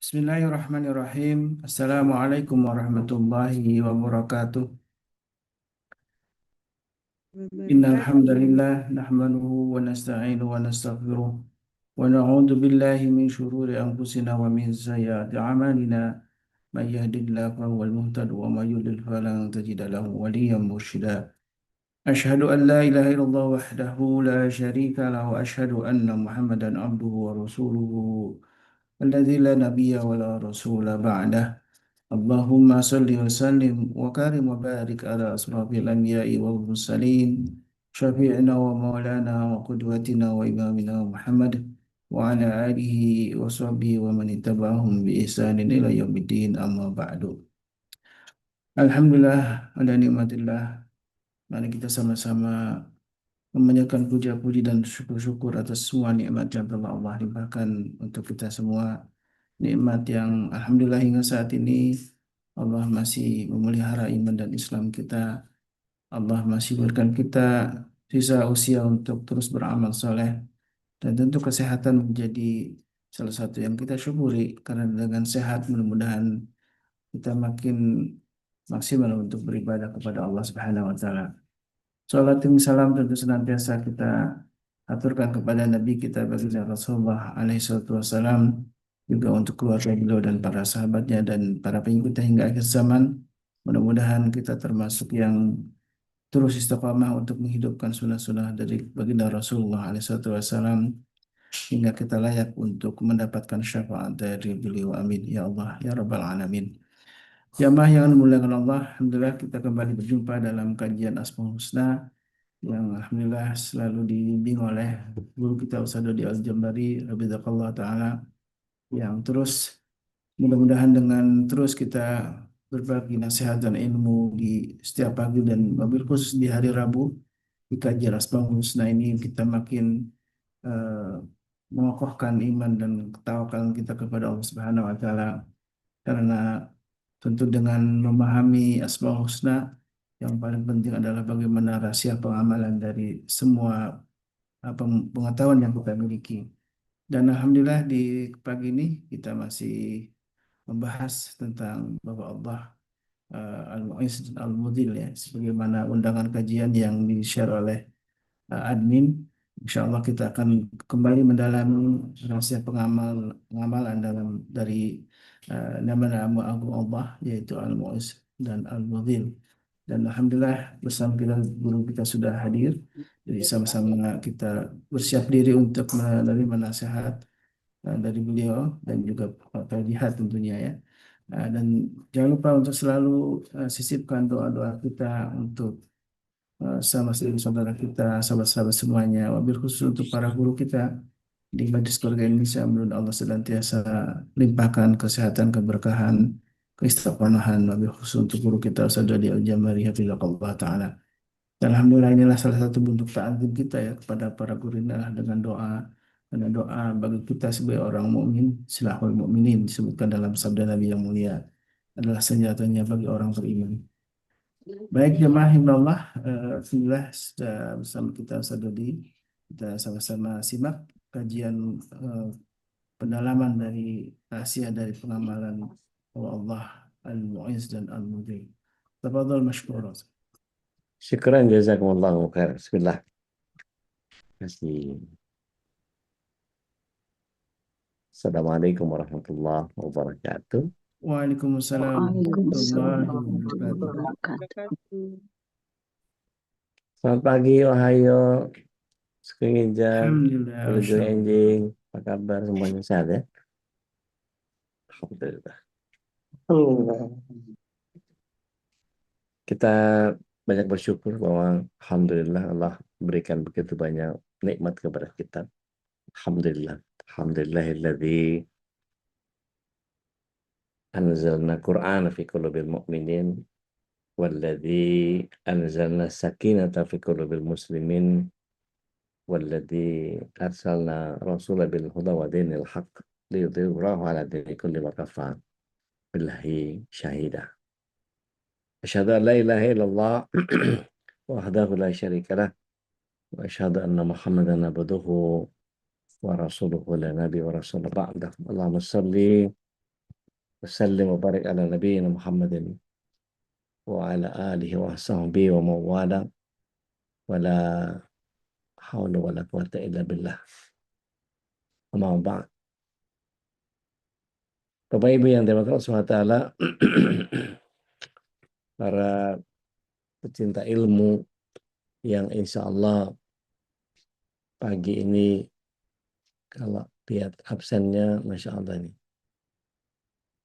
Bismillahirrahmanirrahim. Assalamualaikum warahmatullahi wabarakatuh. Innal Wabarakatuh. hamdalillah nahmaduhu wa nasta'inu wa nastaghfiruh wa na'udzu billahi min shururi anfusina wa min sayyiati a'malina. May yahdihillahu fahuwal muhtadi wa may yudlil falan tajida lahu waliyyan mursyida. Asyhadu an la ilaha illallah wahdahu la syarika lahu wa asyhadu anna Muhammadan abduhu wa rasuluhu alladzi la nabiyya wa la rasula ba'dah. Allahumma salli wa sallim wa karim wa barik ala asrafil anbiya'i wal mursalin syafi'ina wa maulana wa qudwatina wa imamina Muhammad wa ala alihi wa sahbihi wa man ittaba'ahum bi ihsanin ila yaumiddin amma ba'du. Alhamdulillah ala nikmatillah. Mari kita sama-sama memanjatkan puja-puji dan syukur-syukur atas semua nikmat yang telah Allah limpahkan untuk kita semua. Nikmat yang alhamdulillah hingga saat ini Allah masih memelihara iman dan Islam kita. Allah masih berikan kita sisa usia untuk terus beramal soleh. Dan tentu kesehatan menjadi salah satu yang kita syukuri. Karena dengan sehat mudah-mudahan kita makin maksimal untuk beribadah kepada Allah Subhanahu wa Ta'ala. Salat dan salam tentu senantiasa kita aturkan kepada Nabi kita baginda Rasulullah alaihi salatu wassalam, juga untuk keluarga beliau dan para sahabatnya dan para pengikutnya hingga akhir zaman. Mudah-mudahan kita termasuk yang terus istiqamah untuk menghidupkan sunnah-sunnah dari baginda Rasulullah alaihi salatu wassalam hingga kita layak untuk mendapatkan syafaat dari beliau. Amin ya Allah ya Rabbal alamin. Jamaah yang dimuliakan Allah, alhamdulillah kita kembali berjumpa dalam kajian Asmaul Husna yang alhamdulillah selalu dibimbing oleh guru kita Ustaz Dodi Al-Jambari Habibullah Ta'ala, yang terus mudah-mudahan dengan terus kita berbagi nasihat dan ilmu di setiap pagi dan wabil khusus di hari Rabu di kajian Asmaul Husna ini kita makin eh, mengokohkan iman dan ketawakan kita kepada Allah Subhanahu wa Ta'ala, karena tentu dengan memahami Asmaul Husna yang paling penting adalah bagaimana rahasia pengamalan dari semua pengetahuan yang kita miliki. Dan alhamdulillah di pagi ini kita masih membahas tentang bahwa Allah Al-Mu'izz dan Al-Mudhil, ya, sebagaimana undangan kajian yang di-share oleh admin. Insya Allah kita akan kembali mendalami rahasia pengamalan dari nama-nama agung Allah, yaitu Al-Mu'izz dan Al-Mudhil. Dan alhamdulillah bersama kita guru kita sudah hadir. Jadi sama-sama kita bersiap diri untuk menerima nasihat dari beliau dan juga jihad tentunya, ya. Dan jangan lupa untuk selalu sisipkan doa-doa kita untuk sama saudara kita, sahabat-sahabat semuanya, wabil khusus untuk para guru kita di Majelis Keluarga Indonesia. Mudah Allah senantiasa limpahkan kesehatan, keberkahan, keistiqomahan, wabil khusus untuk guru kita Ustaz Dodi Al-Jambari hafizahullah taala. Dan alhamdulillah inilah salah satu bentuk ta'zim kita, ya, kepada para guru ini adalah dengan doa. Karena doa bagi kita sebagai orang mukmin, silahul mukminin, disebutkan dalam sabda Nabi yang mulia, adalah senjatanya bagi orang beriman. Baik jemaah Allah, alhamdulillah sudah bersama kita Ustaz Dodi. Kita sama-sama simak kajian pendalaman dari rahasia dari pengamalan Allah Al-Mu'izz dan Al-Mudhil. Tafadhal mashkura. Syukran jazakumullahu khair. Bismillah. Kasih. Assalamualaikum warahmatullahi wabarakatuh. Waalaikumsalam warahmatullahi wabarakatuh. Wabarakatuh. Selamat pagi, Ohio, Sekingijar, Alhamdulillah. Menuju Enjing. Apa kabar semuanya, sehat ya? Alhamdulillah. Kita banyak bersyukur bahwa alhamdulillah Allah berikan begitu banyak nikmat kepada kita. Alhamdulillah. Alhamdulillahilladzi anzalna Qur'ana fi qulubil mu'minin walladzi anzalna sakinata fi qulubil muslimin walladzi arsalna rasula bil huda wa dinil haqq liyudhhirahu ala dini kulli wa kafa billahi syahida. Asyhadu an la ilaha illallah wahdahu la syarika lah wa asyhadu anna Muhammadan abduhu wa rasuluhu la nabi wa rasul ba'dah. Allahumma shalli Wasallim wa barik ala nabiyyina Muhammadin wa ala alihi wa sahbihi wa mawala wa la hawla wa la quwata illa billah. Amma ba'd. Bapak Ibu yang dirahmati Allah SWT, para pecinta ilmu yang insya Allah pagi ini kalau lihat absennya, Masya Allah nih.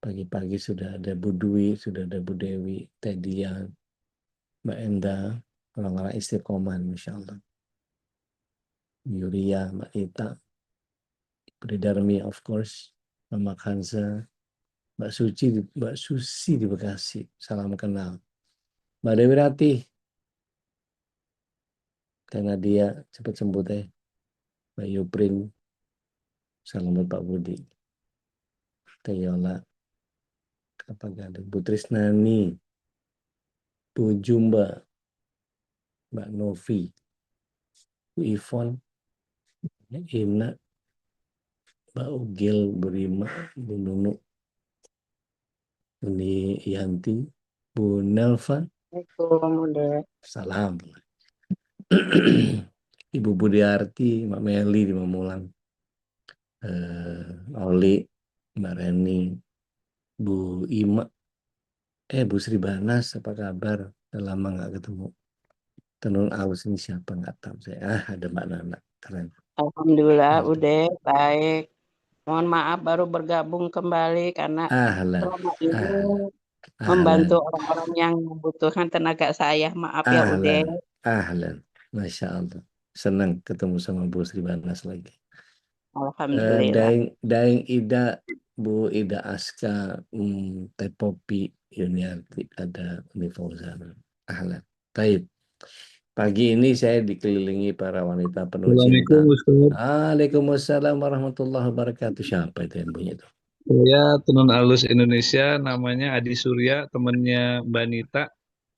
Pagi-pagi sudah ada Bu Dwi, sudah ada Bu Dewi, Teh Dian, Mbak Enda, orang-orang istiqomah, Masya Allah. Yuria, Mbak Ita, Budi Darmi, of course, Mama Kanza, Mbak Susi di Bekasi, salam kenal. Mbak Dewi Ratih, karena dia cepat sembuh teh. Mbak Yuprin, salam buat Pak Budi. Teh Yola, apa ada Bu Trisnani, Bu Jumba, Mbak Novi, Bu Ivon, Ina, Mbak Ugil, Bu Rima, Bu Nunu, ini Yanti, Bu Nelva, Assalamualaikum, salam. Ibu Budiarti, Mbak Meli di Mamulang, Oli, Mbak Reni, Bu Ima, Bu Sri Banas, apa kabar? Udah lama nggak ketemu. Tenun Aus ini siapa nggak tahu saya. Ada Mbak Nana, keren. Alhamdulillah udah baik. Mohon maaf baru bergabung kembali karena Ahlan, selama ini ahlan, membantu orang-orang yang membutuhkan tenaga saya. Maaf ya udah. ahlan, ahlan. Masya Allah. Senang ketemu sama Bu Sri Banas lagi. Alhamdulillah. Daeng Ida, Bu Ida Aska, Teh Popi, Yuniarti, ada Uni Fauzana. Ahlan. Baik. Pagi ini saya dikelilingi para wanita penuh cinta. Assalamualaikum Ustaz. Waalaikumsalam warahmatullahi wabarakatuh. Siapa itu yang bunyi itu? Saya tenun alus Indonesia, namanya Adi Surya, temannya Mbak Nita.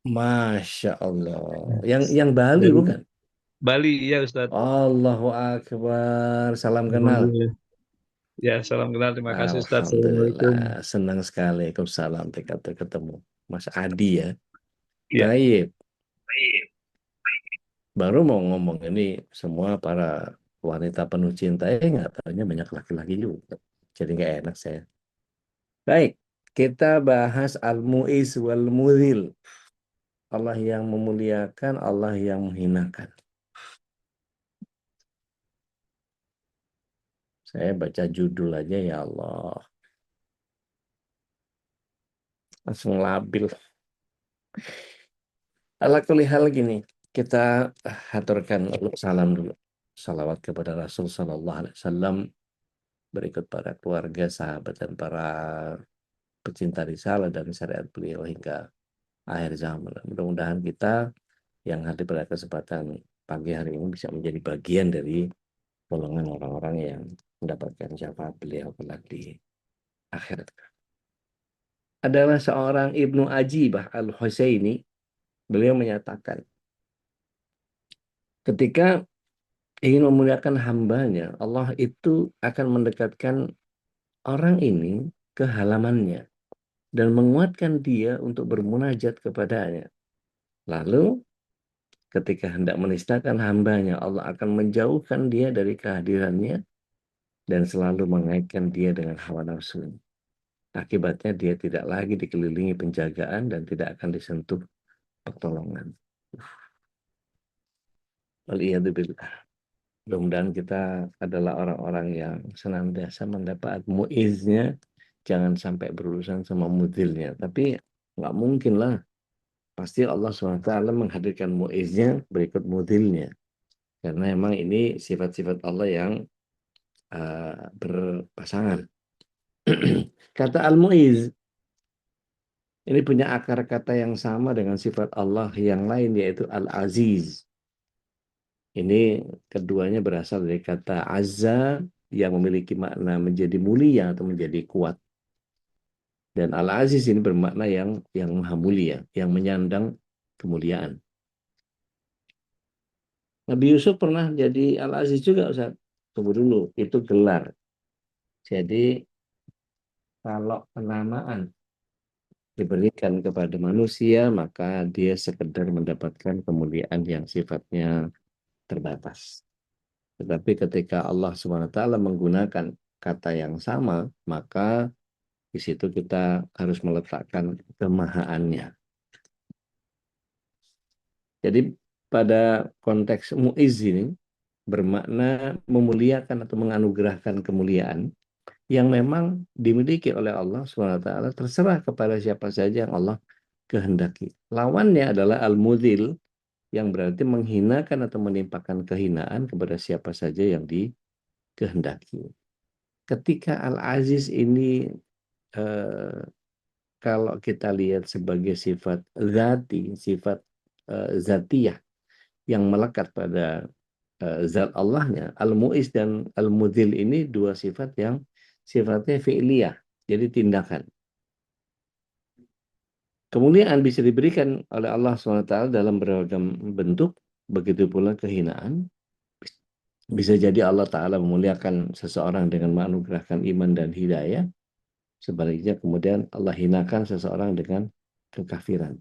Masya Allah. Yang Bali Dari bukan? Bali, iya Ustaz. Allahu Akbar. Salam kenal. Alhamdulillah. Ya, salam kenal. Terima kasih Ustaz. Assalamualaikum. Alhamdulillah. Senang sekali. Waalaikumsalam. Ketemu. Mas Adi ya. Ya, Baik. Baru mau ngomong ini semua para wanita penuh cinta. Nggak tahunya banyak laki-laki juga. Jadi nggak enak saya. Baik. Kita bahas Al-Mu'iz wal-Mudhil. Allah yang memuliakan, Allah yang menghinakan. Saya baca judul aja ya Allah. Langsung labil. Ala kulli hal gini, kita haturkan salam dulu. Salawat kepada Rasul Sallallahu Alaihi Wasallam, berikut para keluarga, sahabat, dan para pecinta risalah dan syariat beliau hingga akhir zaman. Mudah-mudahan kita yang hadir pada kesempatan pagi hari ini bisa menjadi bagian dari golongan orang-orang yang mendapatkan syafaat beliau kelak di akhirat. Adalah seorang Ibnu Ajibah Al-Husaini. Beliau menyatakan, ketika ingin memuliakan hambanya, Allah itu akan mendekatkan orang ini ke halamannya dan menguatkan dia untuk bermunajat kepadanya. Lalu ketika hendak menistakan hambanya, Allah akan menjauhkan dia dari kehadirannya dan selalu mengaitkan dia dengan hawa nafsu. Akibatnya dia tidak lagi dikelilingi penjagaan dan tidak akan disentuh pertolongan. Waliyadzubillah. Mudah-mudahan kita adalah orang-orang yang senantiasa mendapat muiznya, jangan sampai berurusan sama mudilnya. Tapi nggak mungkin lah. Pasti Allah SWT menghadirkan muiznya berikut mudilnya. Karena emang ini sifat-sifat Allah yang berpasangan. Kata al-mu'iz, ini punya akar kata yang sama dengan sifat Allah yang lain, yaitu al-aziz. Ini keduanya berasal dari kata azza yang memiliki makna menjadi mulia atau menjadi kuat. Dan al-aziz ini bermakna yang maha mulia, yang menyandang kemuliaan. Nabi Yusuf pernah jadi al-aziz juga, Ustaz. Tunggu dulu, itu gelar. Jadi kalau penamaan diberikan kepada manusia, maka dia sekedar mendapatkan kemuliaan yang sifatnya terbatas. Tetapi ketika Allah SWT menggunakan kata yang sama, maka di situ kita harus meletakkan kemahaannya. Jadi pada konteks mu'izz ini bermakna memuliakan atau menganugerahkan kemuliaan yang memang dimiliki oleh Allah SWT, terserah kepada siapa saja yang Allah kehendaki. Lawannya adalah al-mudhil, yang berarti menghinakan atau menimpakan kehinaan kepada siapa saja yang dikehendaki. Ketika Al-Aziz ini kalau kita lihat sebagai sifat zati, sifat zatiyah yang melekat pada zat Allahnya, Al-Mu'iz dan Al-Mudhil ini dua sifat yang sifatnya fi'liyah, jadi tindakan. Kemuliaan bisa diberikan oleh Allah SWT dalam beragam bentuk, begitu pula kehinaan. Bisa jadi Allah Ta'ala memuliakan seseorang dengan menganugerahkan iman dan hidayah. Sebaliknya kemudian Allah hinakan seseorang dengan kekafiran.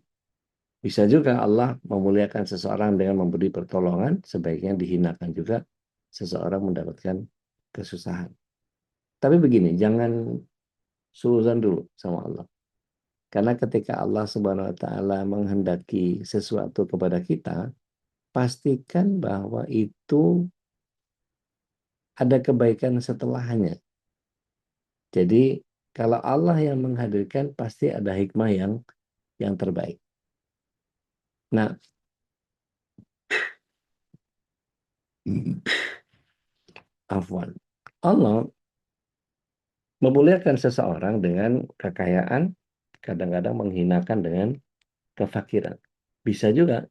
Bisa juga Allah memuliakan seseorang dengan memberi pertolongan, sebaiknya dihinakan juga seseorang mendapatkan kesusahan. Tapi begini, jangan suuzon dulu sama Allah. Karena ketika Allah Subhanahu wa taala menghendaki sesuatu kepada kita, pastikan bahwa itu ada kebaikan setelahnya. Jadi kalau Allah yang menghadirkan, pasti ada hikmah yang terbaik. Nah, afwan. Allah memuliakan seseorang dengan kekayaan, kadang-kadang menghinakan dengan kefakiran. Bisa juga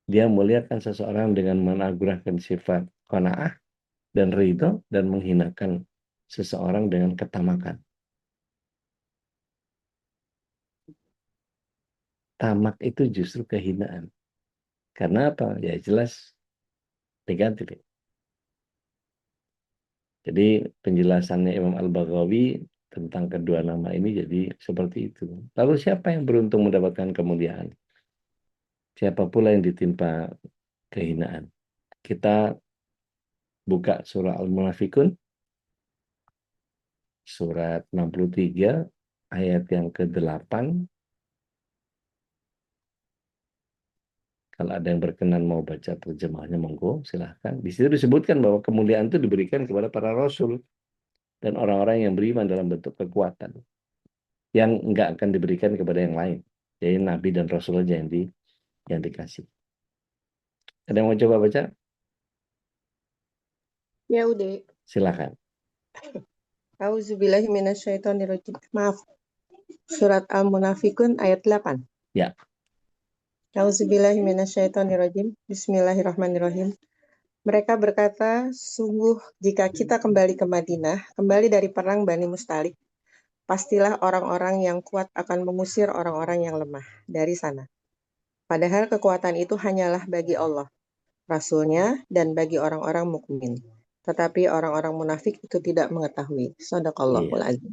dia memuliakan seseorang dengan menganugerahkan sifat qanaah dan ridho, dan menghinakan seseorang dengan ketamakan. Tamak itu justru kehinaan. Karena apa? Ya jelas negatif. Jadi penjelasannya Imam Al-Baghawi tentang kedua nama ini jadi seperti itu. Lalu siapa yang beruntung mendapatkan kemuliaan? Siapa pula yang ditimpa kehinaan? Kita buka surah Al-Munafikun, surat 63, ayat yang ke-8. Kalau ada yang berkenan mau baca terjemahnya, monggo, silahkan. Di situ disebutkan bahwa kemuliaan itu diberikan kepada para rasul dan orang-orang yang beriman dalam bentuk kekuatan, yang enggak akan diberikan kepada yang lain. Jadi nabi dan rasul aja yang dikasih. Ada yang mau coba baca? Ya udah. Silakan. Auzubillahi minasyaitonirrajim. Maaf. Surat Al-Munafikun ayat 8. Ya. Auzubillahi minasyaitonirrajim. Bismillahirrahmanirrahim. Mereka berkata, sungguh jika kita kembali ke Madinah, kembali dari perang Bani Mustalik, pastilah orang-orang yang kuat akan mengusir orang-orang yang lemah dari sana. Padahal kekuatan itu hanyalah bagi Allah, Rasulnya, dan bagi orang-orang mukmin. Tetapi orang-orang munafik itu tidak mengetahui. Shadaqallahul Iya. azim.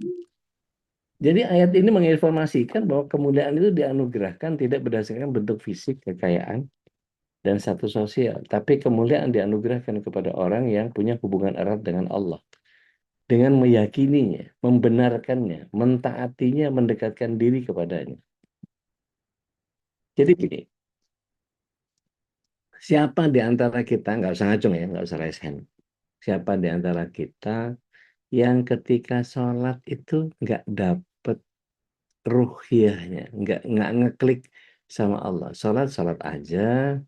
Jadi ayat ini menginformasikan bahwa kemuliaan itu dianugerahkan tidak berdasarkan bentuk fisik, kekayaan, dan status sosial. Tapi kemuliaan dianugerahkan kepada orang yang punya hubungan erat dengan Allah. Dengan meyakininya, membenarkannya, mentaatinya, mendekatkan diri kepadanya. Jadi gini, siapa di antara kita, nggak usah ngacung ya, nggak usah raise hand. Siapa di antara kita yang ketika sholat itu nggak dapet ruhiyahnya, nggak ngeklik sama Allah. Sholat aja,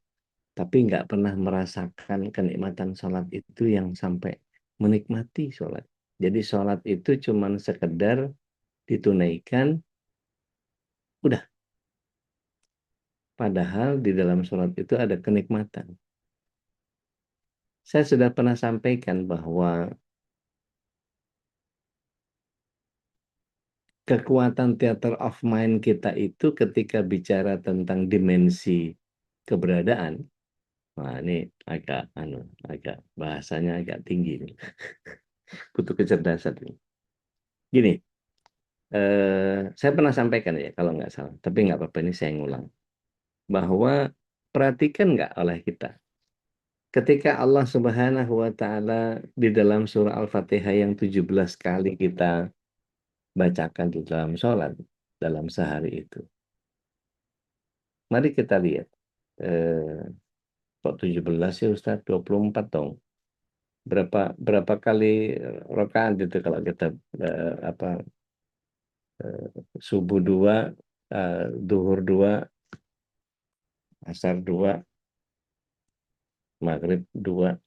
tapi nggak pernah merasakan kenikmatan sholat itu yang sampai menikmati sholat. Jadi sholat itu cuman sekedar ditunaikan, udah. Padahal di dalam sholat itu ada kenikmatan. Saya sudah pernah sampaikan bahwa kekuatan theater of mind kita itu ketika bicara tentang dimensi keberadaan, wah ini agak bahasanya agak tinggi nih. Butuh kecerdasan ini. Gini, Saya pernah sampaikan ya kalau nggak salah, tapi nggak apa-apa ini saya ngulang. Bahwa perhatikan nggak oleh kita, ketika Allah Subhanahu wa Ta'ala di dalam surah Al-Fatihah yang 17 kali kita bacakan di dalam sholat dalam sehari itu. Mari kita lihat. Eh, kok 17 ya Ustaz? 24 dong. Berapa kali rakaat itu kalau kita apa subuh 2, duhur 2, asar 2, maghrib 2,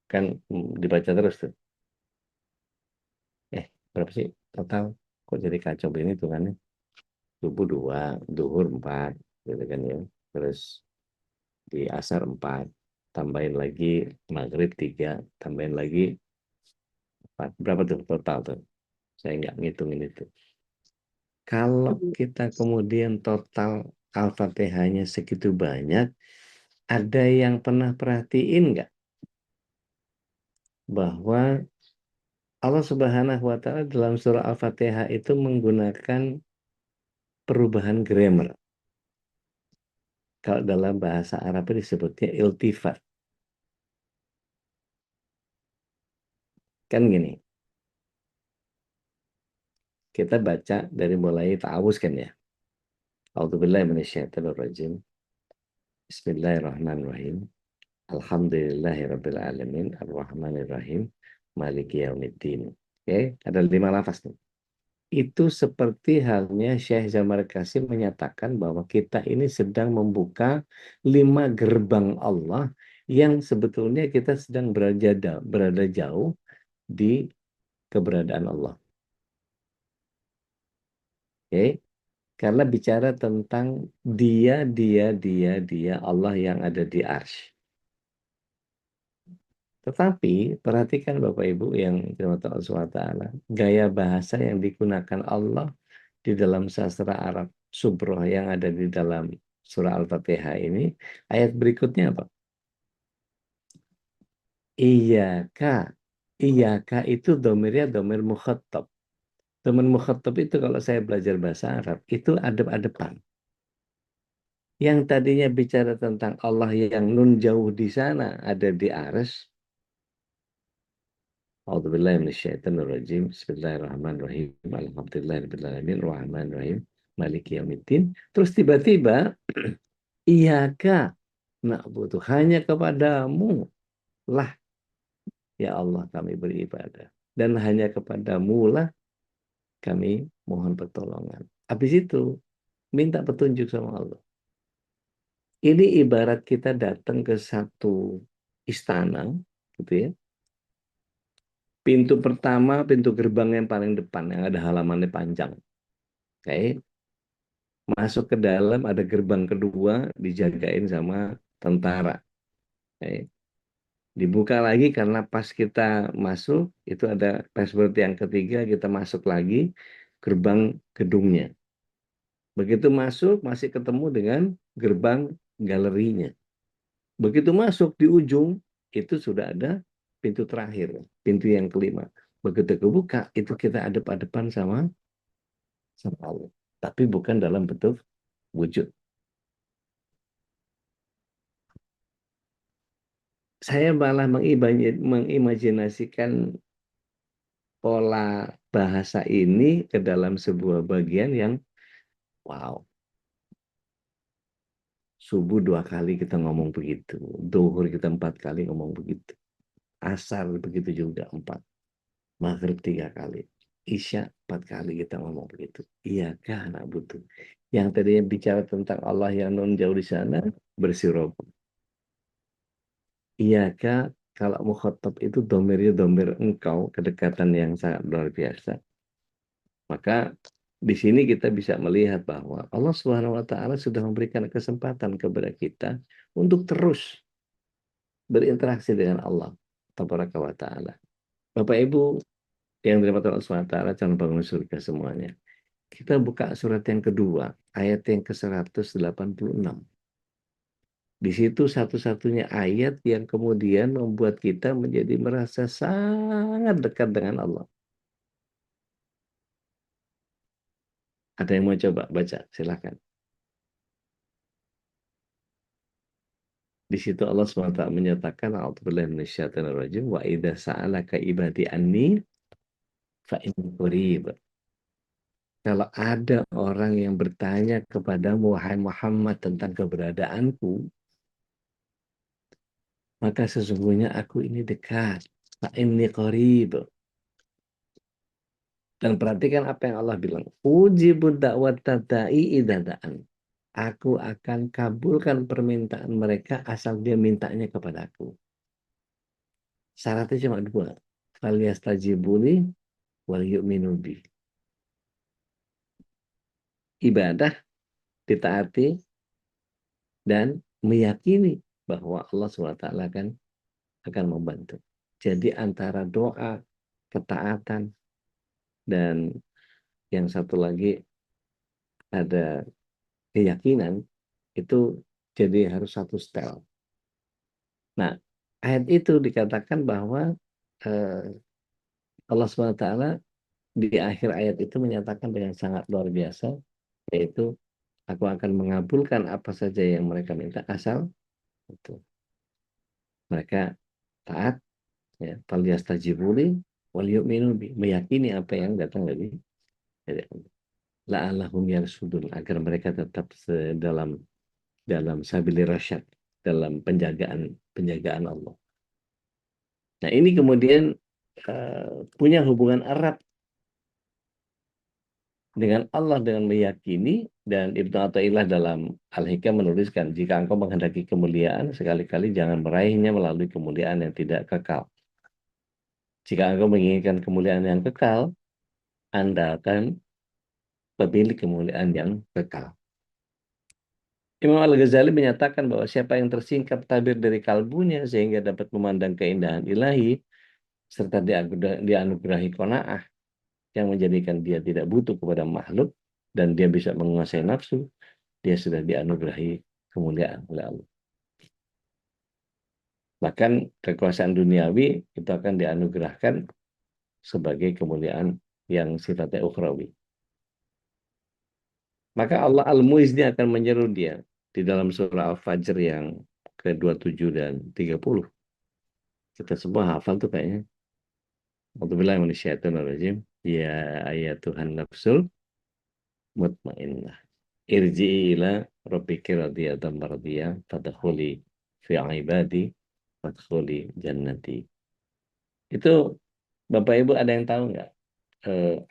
kan dibaca terus tuh. Berapa sih total? Kok jadi kacau ini tuh kan? Subuh 2, duhur 4, gitu kan ya. Terus di asar 4, tambahin lagi maghrib 3, tambahin lagi 4. Berapa tuh total tuh? Saya nggak ngitungin itu. Kalau kita kemudian total Al-Fatihahnya segitu banyak, ada yang pernah perhatiin nggak bahwa Allah Subhanahu wa Ta'ala dalam surah Al-Fatihah itu menggunakan perubahan grammar. Kalau dalam bahasa Arab disebutnya iltifat. Kan gini, kita baca dari mulai ta'awuz kan ya. A'udzubillahi minasyaitonirrajim. Bismillahirrahmanirrahim. Alhamdulillahirabbil alamin, arrahmanirrahim, maliki yaumiddin. Oke, ada 5 lafaz nih. Itu seperti halnya Syekh Zamar Qasim menyatakan bahwa kita ini sedang membuka 5 gerbang Allah yang sebetulnya kita sedang berada jauh di keberadaan Allah. Oke, karena bicara tentang dia Allah yang ada di arsy. Tetapi perhatikan Bapak Ibu yang dirahmati Allah SWT, gaya bahasa yang digunakan Allah di dalam sastra Arab Subroh yang ada di dalam surah Al-Fatihah ini, ayat berikutnya apa? Iyaka. Iyaka itu domirnya domir mukhatab. Domir mukhatab itu kalau saya belajar bahasa Arab, itu adep-adepan. Yang tadinya bicara tentang Allah yang nun jauh di sana, ada di arsy. A'udzubillahi minasyaitonirrajim. Bismillahirrahmanirrahim. Alhamdulillahirabbil rahmanirrahim. Maliki yaumiddin. Terus tiba-tiba Iyaka na'budu, hanya kepadamu lah ya Allah kami beribadah, dan hanya kepadamu lah kami mohon pertolongan. Habis itu minta petunjuk sama Allah. Ini ibarat kita datang ke satu istana gitu ya. Pintu pertama, pintu gerbang yang paling depan yang ada halamannya panjang. Oke. Masuk ke dalam, ada gerbang kedua dijagain sama tentara. Oke. Dibuka lagi karena pas kita masuk itu ada password yang ketiga, kita masuk lagi gerbang gedungnya. Begitu masuk masih ketemu dengan gerbang galerinya. Begitu masuk di ujung itu sudah ada pintu terakhir, pintu yang kelima. Begitu kebuka itu kita adep-adepan sama Allah, tapi bukan dalam bentuk wujud. Saya malah mengimajinasikan pola bahasa ini ke dalam sebuah bagian yang wow. Subuh 2 kali kita ngomong begitu, duhur kita 4 kali ngomong begitu, asar begitu juga 4, maghrib 3 kali, isya 4 kali kita ngomong begitu. Iyakah anak butuh. Yang tadinya bicara tentang Allah yang non jauh di sana, bersirob. Iyakah, kalau mukhatab itu domirnya domir engkau, kedekatan yang sangat luar biasa. Maka di sini kita bisa melihat bahwa Allah Subhanahu wa Ta'ala sudah memberikan kesempatan kepada kita untuk terus berinteraksi dengan Allah Tabaraka wa Ta'ala. Bapak Ibu yang dirahmati Allah Subhanahu wa Ta'ala, calon penghuni surga semuanya. Kita buka surat yang kedua, ayat yang ke-186. Di situ satu-satunya ayat yang kemudian membuat kita menjadi merasa sangat dekat dengan Allah. Ada yang mau coba baca? Silakan. Di situ Allah SWT menyatakan, A'udzubillahi minasyaitonirrajim, wa idza sa'alaka ibadi anni fa inni qarib. Kalau ada orang yang bertanya kepadamu, wahai Muhammad, tentang keberadaanku, maka sesungguhnya aku ini dekat. Fa inni qarib. Dan perhatikan apa yang Allah bilang. Ujibud da'wata da'i idza da'an. Aku akan kabulkan permintaan mereka asal dia mintanya kepadaku. Syaratnya cuma dua. Falyastajibuli wal yu'minu bi. Ibadah ditaati dan meyakini bahwa Allah SWT akan membantu. Jadi antara doa, ketaatan, dan yang satu lagi ada keyakinan, itu jadi harus satu setel. Nah, ayat itu dikatakan bahwa Allah SWT di akhir ayat itu menyatakan dengan sangat luar biasa, yaitu aku akan mengabulkan apa saja yang mereka minta asal itu mereka taat, ya, falyastajibuli wal yu'minu bi, meyakini apa yang datang dari Allah. La'allahum yarsudun, agar mereka tetap dalam sabili rasyad, dalam penjagaan Allah. Nah, ini kemudian punya hubungan erat dengan Allah, dengan meyakini. Dan Ibnu Athaillah dalam Al-Hikam menuliskan, jika engkau menghendaki kemuliaan, sekali-kali jangan meraihnya melalui kemuliaan yang tidak kekal. Jika engkau menginginkan kemuliaan yang kekal, Anda akan memilih kemuliaan yang kekal. Imam Al-Ghazali menyatakan bahwa siapa yang tersingkap tabir dari kalbunya sehingga dapat memandang keindahan ilahi, serta dianugerahi qanaah yang menjadikan dia tidak butuh kepada makhluk, dan dia bisa menguasai nafsu, dia sudah dianugerahi kemuliaan oleh Allah. Bahkan kekuasaan duniawi itu akan dianugerahkan sebagai kemuliaan yang sifatnya ukhrawi. Maka Allah Al-Muizz akan menyeru dia di dalam surah Al-Fajr yang ke-27 dan 30. Kita semua hafal tuh kayaknya. A'udzubillahi minasyaitonirrajim. Ya ayatuhan nafsul mutmainnah. Irji'i ila rabbiki radiyatan mardiyah fadkhuli fi ibadi fadkhuli jannati. Itu Bapak Ibu ada yang tahu nggak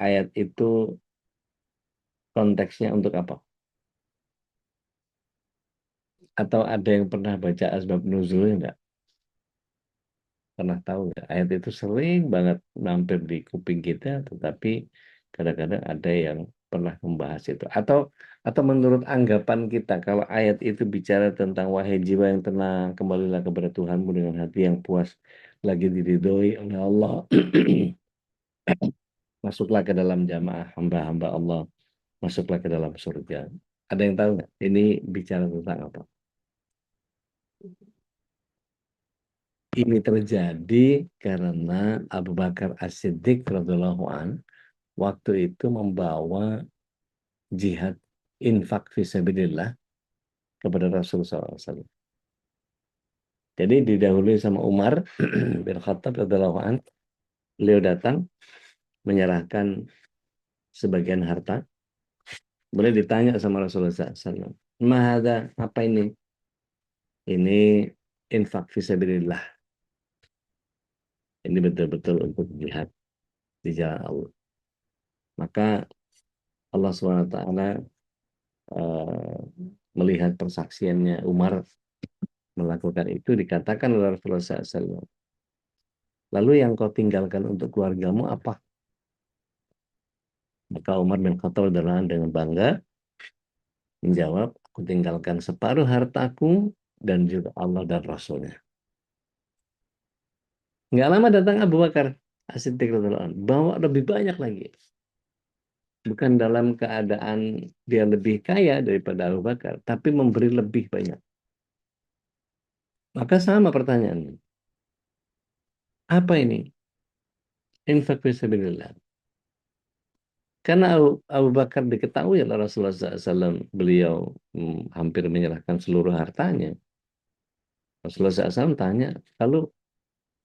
ayat itu konteksnya untuk apa? Atau ada yang pernah baca asbab nuzulnya nggak? Pernah tahu nggak? Ayat itu sering banget mampir di kuping kita, tetapi kadang-kadang ada yang pernah membahas itu. Atau menurut anggapan kita, kalau ayat itu bicara tentang wahai jiwa yang tenang, kembalilah kepada Tuhanmu dengan hati yang puas, lagi diridhoi oleh Allah, masuklah ke dalam jamaah hamba-hamba Allah, masuklah ke dalam surga. Ada yang tahu nggak? Ini bicara tentang apa? Ini terjadi karena Abu Bakar As-Siddiq radhiyallahu an waktu itu membawa jihad infak fisabilillah kepada Rasulullah SAW. Jadi didahului sama Umar bin Khattab radhiyallahu an, beliau datang menyerahkan sebagian harta. Boleh ditanya sama Rasulullah SAW, "Mahada, apa ini?" Ini infak fisabilillah. Ini betul-betul untuk jihad di jalan Allah. Maka Allah SWT melihat persaksiannya Umar melakukan itu, dikatakan oleh Rasulullah SAW, "Lalu yang kau tinggalkan untuk keluargamu apa?" Maka Umar bin Khattab dengan bangga menjawab, "Aku tinggalkan separuh hartaku dan juga Allah dan Rasulnya." Nggak lama datang Abu Bakar As-Siddiq radhiyallahu anhu, bawa lebih banyak lagi. Bukan dalam keadaan dia lebih kaya daripada Abu Bakar, tapi memberi lebih banyak. Maka sama pertanyaannya. Apa ini? Infak fisabilillah. Karena Abu Bakar diketahui oleh Rasulullah SAW, beliau hampir menyerahkan seluruh hartanya. Rasulullah SAW tanya, lalu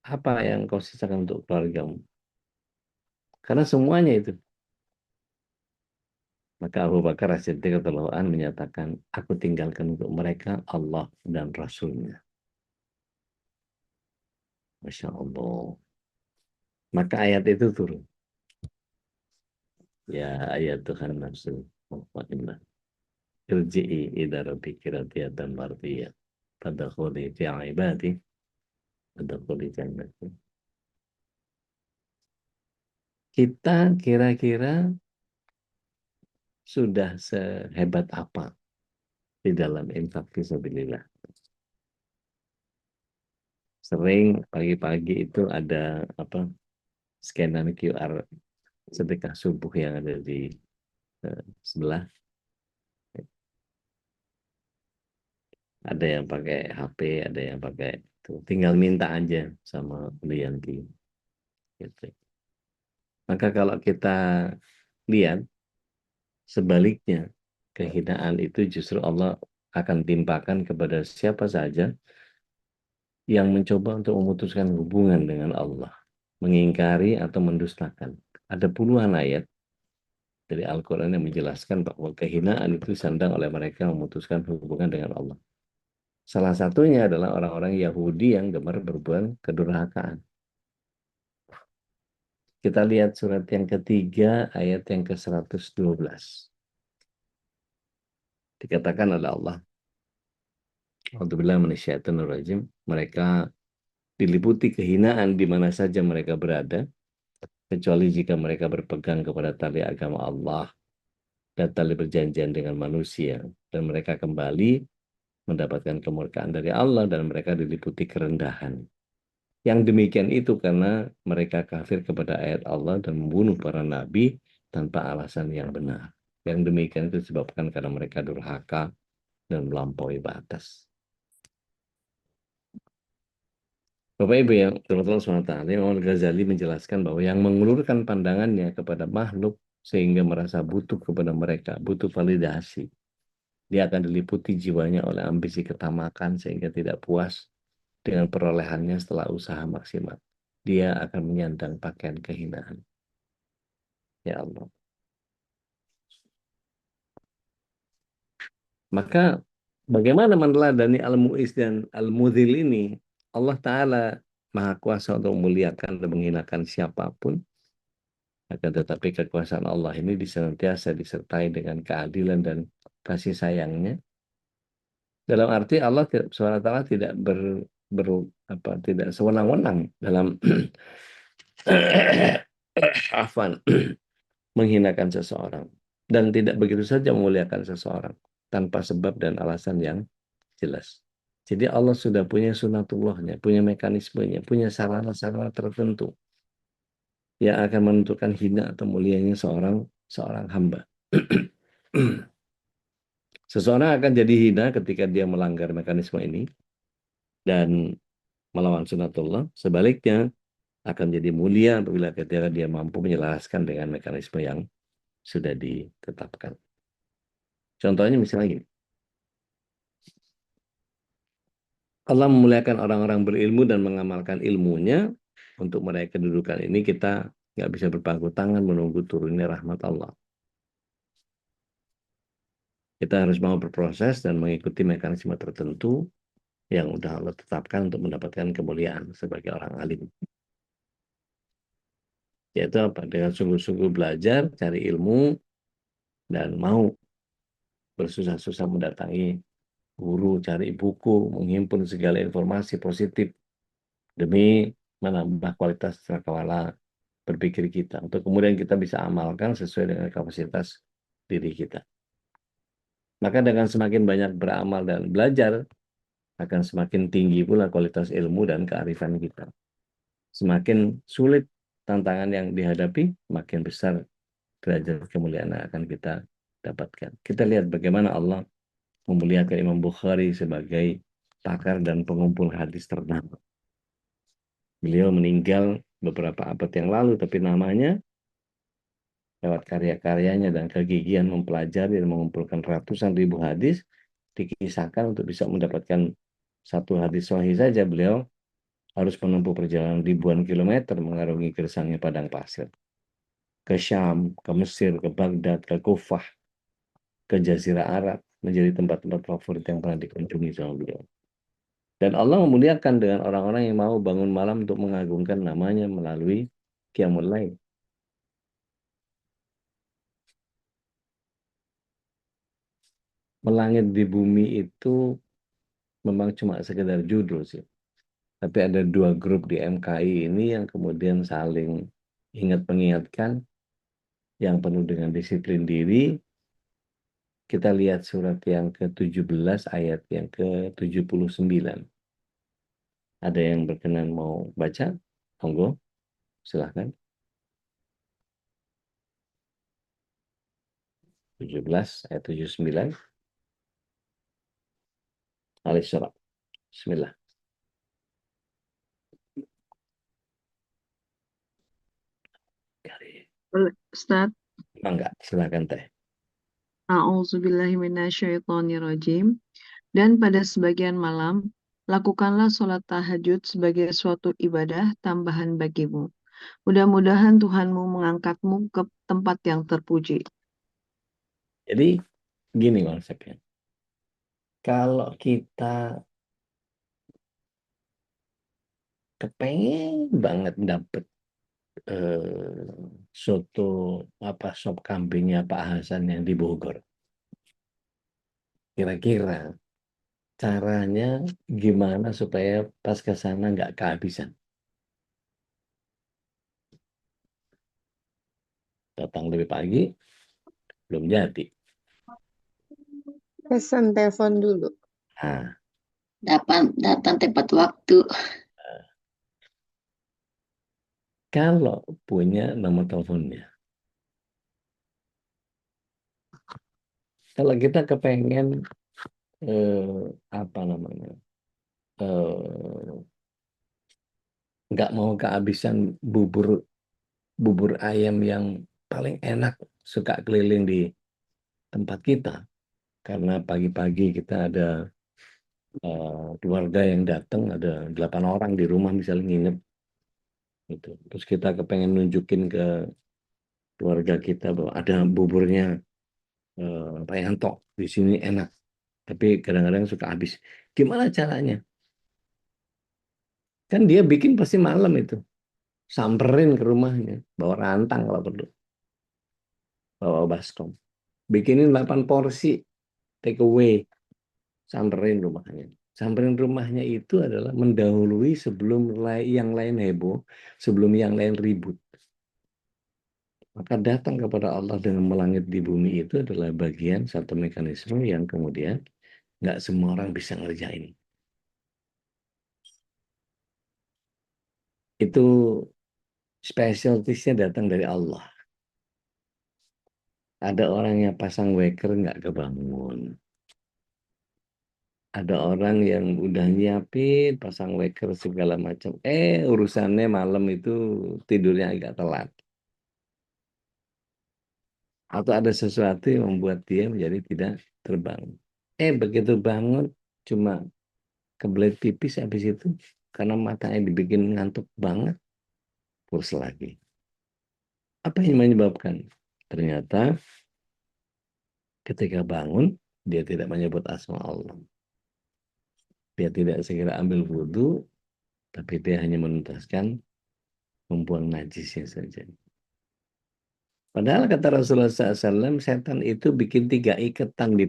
apa yang kau sisakan untuk keluargamu? Karena semuanya itu. Maka Abu Bakar As-Siddiq radhiyallahu anhu menyatakan, aku tinggalkan untuk mereka Allah dan Rasulnya. Masya Allah. Maka ayat itu turun. Ya ayat Tuhan nafsu mutmainnah. Irji'i ila rabbiki radiyatan mardiyah. Fadkhuli fi ibadi. Fadkhuli jannati. Kita kira-kira sudah sehebat apa di dalam infak fisabilillah. Sering pagi-pagi itu ada apa scanan QR sedekah subuh yang ada di sebelah. Ada yang pakai HP, ada yang pakai itu. Tinggal minta aja sama Lianti. Gitu. Maka kalau kita lihat sebaliknya, kehinaan itu justru Allah akan timpakan kepada siapa saja yang mencoba untuk memutuskan hubungan dengan Allah, mengingkari atau mendustakan. Ada puluhan ayat dari Al-Quran yang menjelaskan bahwa kehinaan itu disandang oleh mereka yang memutuskan hubungan dengan Allah. Salah satunya adalah orang-orang Yahudi yang gemar berbuat kedurhakaan. Kita lihat surat yang ketiga, ayat yang ke-112. Dikatakan oleh Allah, A'udzubillahi minasyaitonir rajim, mereka diliputi kehinaan di mana saja mereka berada, kecuali jika mereka berpegang kepada tali agama Allah dan tali perjanjian dengan manusia, dan mereka kembali mendapatkan kemurkaan dari Allah, dan mereka diliputi kerendahan. Yang demikian itu karena mereka kafir kepada ayat Allah dan membunuh para nabi tanpa alasan yang benar. Yang demikian itu disebabkan karena mereka durhaka dan melampaui batas. Bapak Ibu yang terhormat SWT, Imam Al-Ghazali menjelaskan bahwa yang mengulurkan pandangannya kepada makhluk sehingga merasa butuh kepada mereka, butuh validasi. Dia akan diliputi jiwanya oleh ambisi ketamakan sehingga tidak puas dengan perolehannya setelah usaha maksimal. Dia akan menyandang pakaian kehinaan. Ya Allah. Maka bagaimana meneladani Al-Mu'iz dan Al-Mudhil ini? Allah Ta'ala Maha Kuasa untuk memuliakan dan menghinakan siapapun. Akan tetapi kekuasaan Allah ini senantiasa disertai dengan keadilan dan kasih sayangnya. Dalam arti Allah SWT tidak tidak sewenang-wenang dalam menghinakan seseorang, dan tidak begitu saja memuliakan seseorang tanpa sebab dan alasan yang jelas. Jadi Allah sudah punya sunatullahnya, punya mekanismenya, punya sarana-sarana tertentu yang akan menentukan hina atau mulianya seorang hamba. Seseorang akan jadi hina ketika dia melanggar mekanisme ini dan melawan sunatullah. Sebaliknya akan jadi mulia apabila ketika dia mampu menyelaraskan dengan mekanisme yang sudah ditetapkan. Contohnya misalnya gini. Allah memuliakan orang-orang berilmu dan mengamalkan ilmunya. Untuk meraih kedudukan ini kita nggak bisa berpangku tangan menunggu turunnya rahmat Allah. Kita harus mau berproses dan mengikuti mekanisme tertentu yang udah Allah tetapkan untuk mendapatkan kemuliaan sebagai orang alim. Yaitu apa? Dengan sungguh-sungguh belajar, cari ilmu, dan mau bersusah-susah mendatangi guru, cari buku, menghimpun segala informasi positif demi menambah kualitas cakrawala berpikir kita, untuk kemudian kita bisa amalkan sesuai dengan kapasitas diri kita. Maka dengan semakin banyak beramal dan belajar, akan semakin tinggi pula kualitas ilmu dan kearifan kita. Semakin sulit tantangan yang dihadapi, makin besar derajat kemuliaan yang akan kita dapatkan. Kita lihat bagaimana Allah memuliakan Imam Bukhari sebagai pakar dan pengumpul hadis ternama. Beliau meninggal beberapa abad yang lalu, tapi namanya lewat karya-karyanya dan kegigihan mempelajari dan mengumpulkan ratusan ribu hadis, dikisahkan untuk bisa mendapatkan satu hadis sahih saja beliau harus menempuh perjalanan ribuan kilometer mengarungi gersangnya padang pasir. Ke Syam, ke Mesir, ke Baghdad, ke Kufah, ke Jazirah Arab, menjadi tempat-tempat favorit yang pernah dikunjungi sama beliau. Dan Allah memuliakan dengan orang-orang yang mau bangun malam untuk mengagungkan namanya melalui Qiyamul Lail. Melangit di bumi itu memang cuma sekedar judul sih. Tapi ada dua grup di MKI ini yang kemudian saling ingat mengingatkan, yang penuh dengan disiplin diri. Kita lihat surat yang ke-17 ayat yang ke-79. Ada yang berkenan mau baca? Monggo, silahkan. 17 ayat 79. Al-Isra. Bismillah. Ustaz, Enggak, silahkan teh. a'udzubillahiminasyaitonirrajim. Dan pada sebagian malam, lakukanlah sholat tahajud sebagai suatu ibadah tambahan bagimu. Mudah-mudahan Tuhanmu mengangkatmu ke tempat yang terpuji. Jadi gini konsepnya. Kalau kita kepengen banget dapet soto sop kambingnya Pak Hasan yang di Bogor. Kira-kira caranya gimana supaya pas ke sana nggak kehabisan? Datang lebih pagi, belum jadi. Pesan telepon dulu. Nah, datang tepat waktu. kalau punya nomor teleponnya, kalau kita kepengen nggak mau kehabisan bubur ayam yang paling enak, suka keliling di tempat kita, karena pagi-pagi kita ada keluarga yang datang, ada 8 orang di rumah misalnya nginep gitu. Terus kita kepengen nunjukin ke keluarga kita bahwa ada buburnya Pak Yanto di sini enak, tapi kadang-kadang suka habis. Gimana caranya? Kan dia bikin pasti malam itu, samperin ke rumahnya, bawa rantang kalau perlu, bawa baskom, bikinin 8 porsi take away, samperin rumahnya. Samperin rumahnya itu adalah mendahului sebelum yang lain heboh, sebelum yang lain ribut. Maka datang kepada Allah dengan melangit di bumi itu adalah bagian satu mekanisme yang kemudian nggak semua orang bisa ngerjain. Itu spesialisnya datang dari Allah. Ada orang yang pasang waker nggak kebangun. Ada orang yang udah nyiapin pasang waker segala macam. Urusannya malam itu tidurnya agak telat. Atau ada sesuatu yang membuat dia menjadi tidak terbangun. Begitu bangun cuma kebelet pipis habis itu karena matanya dibikin ngantuk banget, pulas lagi. Apa yang menyebabkan? Ternyata ketika bangun dia tidak menyebut asma Allah. Dia tidak segera ambil wudhu, tapi dia hanya menuntaskan membuang najisnya saja. Padahal kata Rasulullah SAW, setan itu bikin 3 ikatan di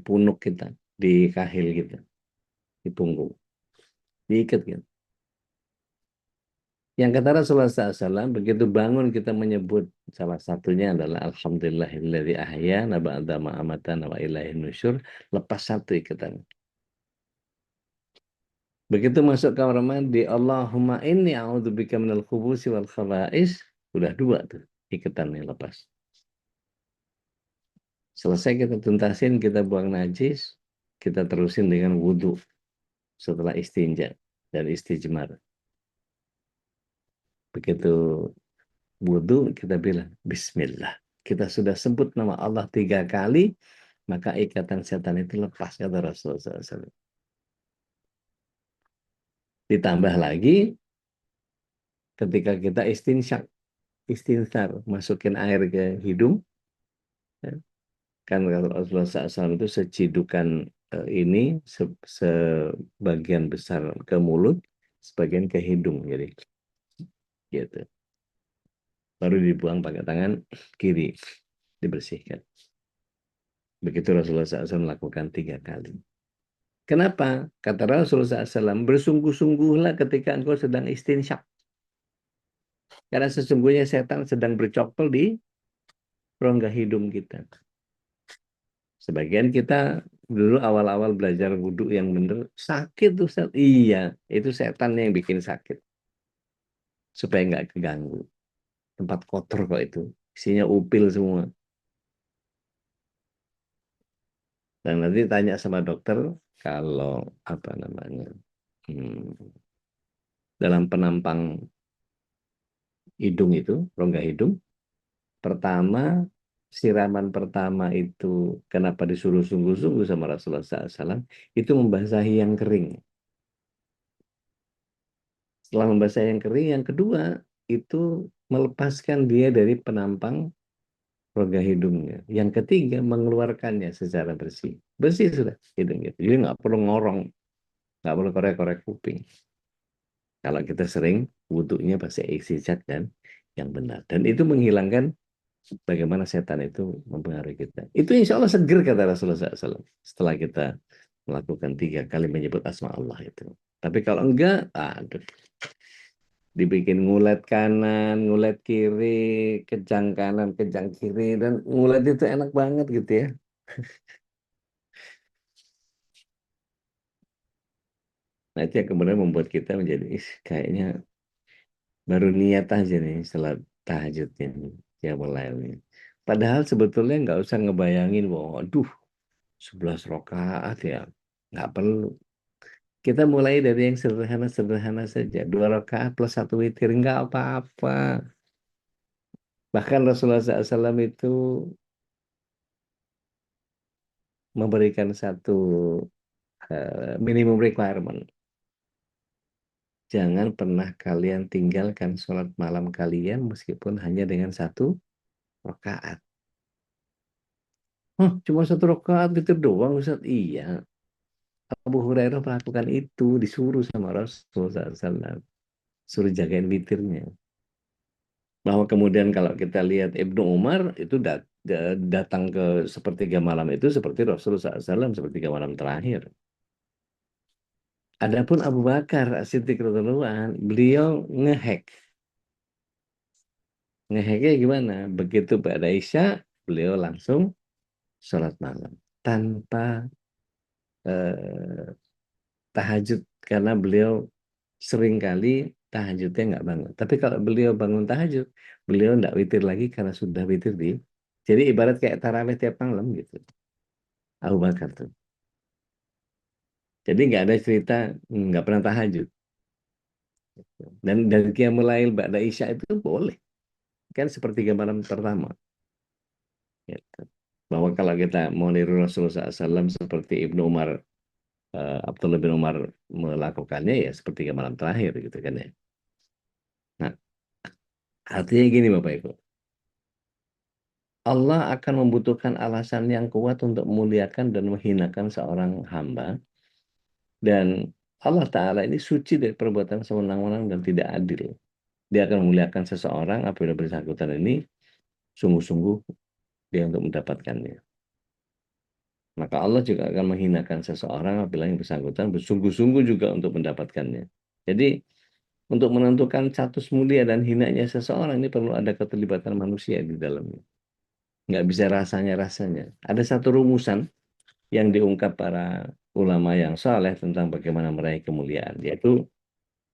punuk kita, di kahil kita, di punggung. Diikat gitu. Yang kata Rasulullah SAW, begitu bangun kita menyebut salah satunya adalah Alhamdulillahilladzi ahyana ba'da ma amatana wa ilaihin nusyur, lepas satu ikatan. Begitu masuk kamar mandi, Allahumma inni a'udzubika minal khubusi wal khaba'is, udah 2 tuh ikatannya lepas. Selesai kita tuntasin, kita buang najis, kita terusin dengan wudhu setelah istinja dan istijmar. Begitu wudhu kita bilang Bismillah. kita sudah sebut nama Allah 3 kali, maka ikatan setan itu lepas, kata Rasulullah SAW. Ditambah lagi ketika kita istinsar, masukin air ke hidung, ya, kan Rasulullah SAW itu secidukan ini sebagian besar ke mulut, sebagian ke hidung, jadi gitu. Baru dibuang pakai tangan kiri, dibersihkan. Begitu Rasulullah SAW melakukan 3 kali. Kenapa? Kata Rasulullah SAW, bersungguh-sungguhlah ketika engkau sedang istinsyak. Karena sesungguhnya setan sedang bercokol di rongga hidung kita. Sebagian kita dulu awal-awal belajar wudhu yang benar, sakit tuh Ustaz. Iya, itu setan yang bikin sakit. Supaya nggak keganggu. Tempat kotor kok itu. Isinya upil semua. Dan nanti tanya sama dokter, kalau apa namanya, dalam penampang hidung itu, rongga hidung, pertama, siraman pertama itu kenapa disuruh sungguh-sungguh sama Rasulullah SAW, itu membasahi yang kering. Setelah membasahi yang kering, yang kedua itu melepaskan dia dari penampang rongga hidungnya. Yang ketiga, mengeluarkannya secara bersih. Bersih sudah hidung gitu. Jadi nggak perlu ngorong, nggak perlu korek-korek kuping. Kalau kita sering wudhunya pakai istinjak dan yang benar. Dan itu menghilangkan bagaimana setan itu mempengaruhi kita. Itu insya Allah seger, kata Rasulullah SAW. Setelah kita melakukan 3 kali menyebut asma Allah itu. Tapi kalau enggak, aduh. Dibikin ngulet kanan, ngulet kiri, kejang kanan, kejang kiri. Dan ngulet itu enak banget gitu ya. Nah itu yang kemudian membuat kita menjadi, kayaknya baru niat aja nih setelah tahajud ini. Ya mulai ini. Padahal sebetulnya nggak usah ngebayangin, waduh 11 rakaat ya. Nggak perlu. Kita mulai dari yang sederhana-sederhana saja. 2 rakaat plus 1 witir, nggak apa-apa. Bahkan Rasulullah SAW itu memberikan satu minimum requirement. Jangan pernah kalian tinggalkan sholat malam kalian meskipun hanya dengan 1 rakaat. Cuma 1 rakaat witir doang Ustaz? Iya. Abu Hurairah melakukan itu, disuruh sama Rasulullah SAW. Suruh jagain witirnya. Bahwa kemudian kalau kita lihat Ibnu Umar itu datang ke sepertiga malam itu seperti Rasulullah SAW sepertiga malam terakhir. Adapun Abu Bakar As-Siddiq radhiyallahu anhu, beliau ngehack. Ngehacknya gimana? Begitu pada Isya, beliau langsung sholat malam tanpa tahajud, karena beliau sering kali tahajudnya nggak bangun. Tapi kalau beliau bangun tahajud, beliau nggak witir lagi karena sudah witir di. Jadi ibarat kayak tarawih tiap malam gitu. Abu Bakar tuh. Jadi nggak ada cerita nggak pernah tahajud. Dan dari Qiyamul Lail ba'da Isya itu boleh. Kan sepertiga malam pertama. Gitu. Bahwa kalau kita mau niru Rasulullah SAW seperti Ibnu Umar, Abdullah bin Umar melakukannya ya sepertiga malam terakhir gitu kan ya. Nah, artinya gini Bapak Ibu. Allah akan membutuhkan alasan yang kuat untuk memuliakan dan menghinakan seorang hamba. Dan Allah Ta'ala ini suci dari perbuatan sewenang-wenang dan tidak adil. Dia akan memuliakan seseorang apabila bersangkutan ini sungguh-sungguh dia untuk mendapatkannya. Maka Allah juga akan menghinakan seseorang apabila yang bersangkutan bersungguh-sungguh juga untuk mendapatkannya. Jadi untuk menentukan status mulia dan hinanya seseorang ini perlu ada keterlibatan manusia di dalamnya. Nggak bisa rasanya. Ada satu rumusan yang diungkap para ulama yang saleh tentang bagaimana meraih kemuliaan, yaitu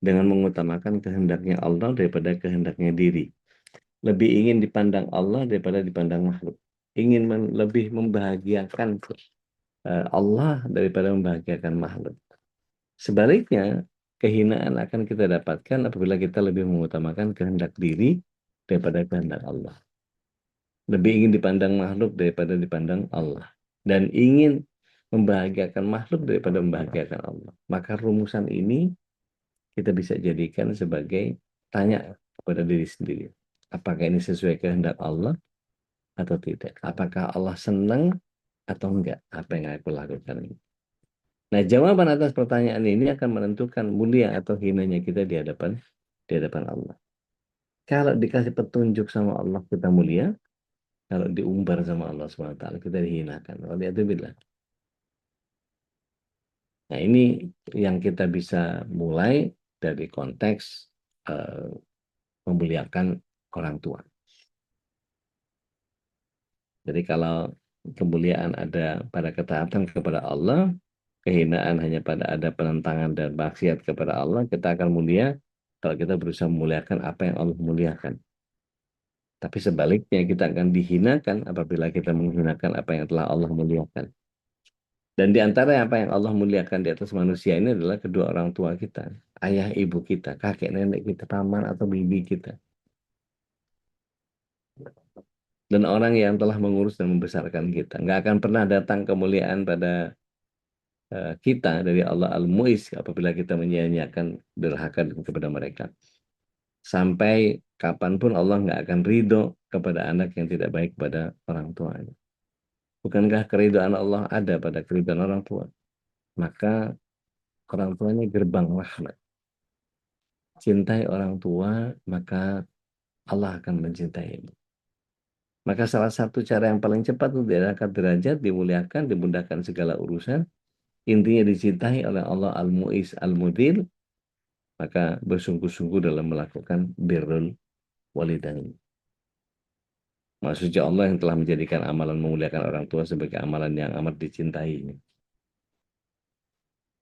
dengan mengutamakan kehendaknya Allah daripada kehendaknya diri. Lebih ingin dipandang Allah daripada dipandang makhluk. Ingin lebih membahagiakan Allah daripada membahagiakan makhluk. Sebaliknya, kehinaan akan kita dapatkan apabila kita lebih mengutamakan kehendak diri daripada kehendak Allah. lebih ingin dipandang makhluk daripada dipandang Allah, dan ingin membahagiakan makhluk daripada membahagiakan Allah. Maka rumusan ini kita bisa jadikan sebagai tanya kepada diri sendiri. Apakah ini sesuai kehendak Allah atau tidak? Apakah Allah senang atau enggak apa yang aku lakukan ini? Nah, jawaban atas pertanyaan ini akan menentukan mulia atau hinanya kita di hadapan Allah. Kalau dikasih petunjuk sama Allah kita mulia, kalau diumbar sama Allah SWT kita dihinakan. Waliyadzubillah. Nah, ini yang kita bisa mulai dari konteks memuliakan orang tua. Jadi kalau kemuliaan ada pada ketaatan kepada Allah, kehinaan hanya pada ada penentangan dan maksiat kepada Allah, kita akan mulia kalau kita berusaha memuliakan apa yang Allah muliakan. Tapi sebaliknya kita akan dihinakan apabila kita menghinakan apa yang telah Allah muliakan. Dan di antara apa yang Allah muliakan di atas manusia ini adalah kedua orang tua kita, ayah ibu kita, kakek nenek kita, paman atau bibi kita. Dan orang yang telah mengurus dan membesarkan kita. Nggak akan pernah datang kemuliaan pada kita dari Allah Al-Mu'izz apabila kita menyia-nyiakan durhaka kepada mereka. Sampai kapanpun Allah nggak akan ridho kepada anak yang tidak baik pada orang tuanya. Bukankah keridhaan Allah ada pada keridhaan orang tua? Maka orang tuanya gerbang rahmat. Cintai orang tua, maka Allah akan mencintaimu. Maka salah satu cara yang paling cepat untuk diangkat derajat, dimuliakan, dimudahkan segala urusan, intinya dicintai oleh Allah Al-Mu'izz Al-Mudhil, maka bersungguh-sungguh dalam melakukan birrul walidain. Maksudnya Allah yang telah menjadikan amalan memuliakan orang tua sebagai amalan yang amat dicintai.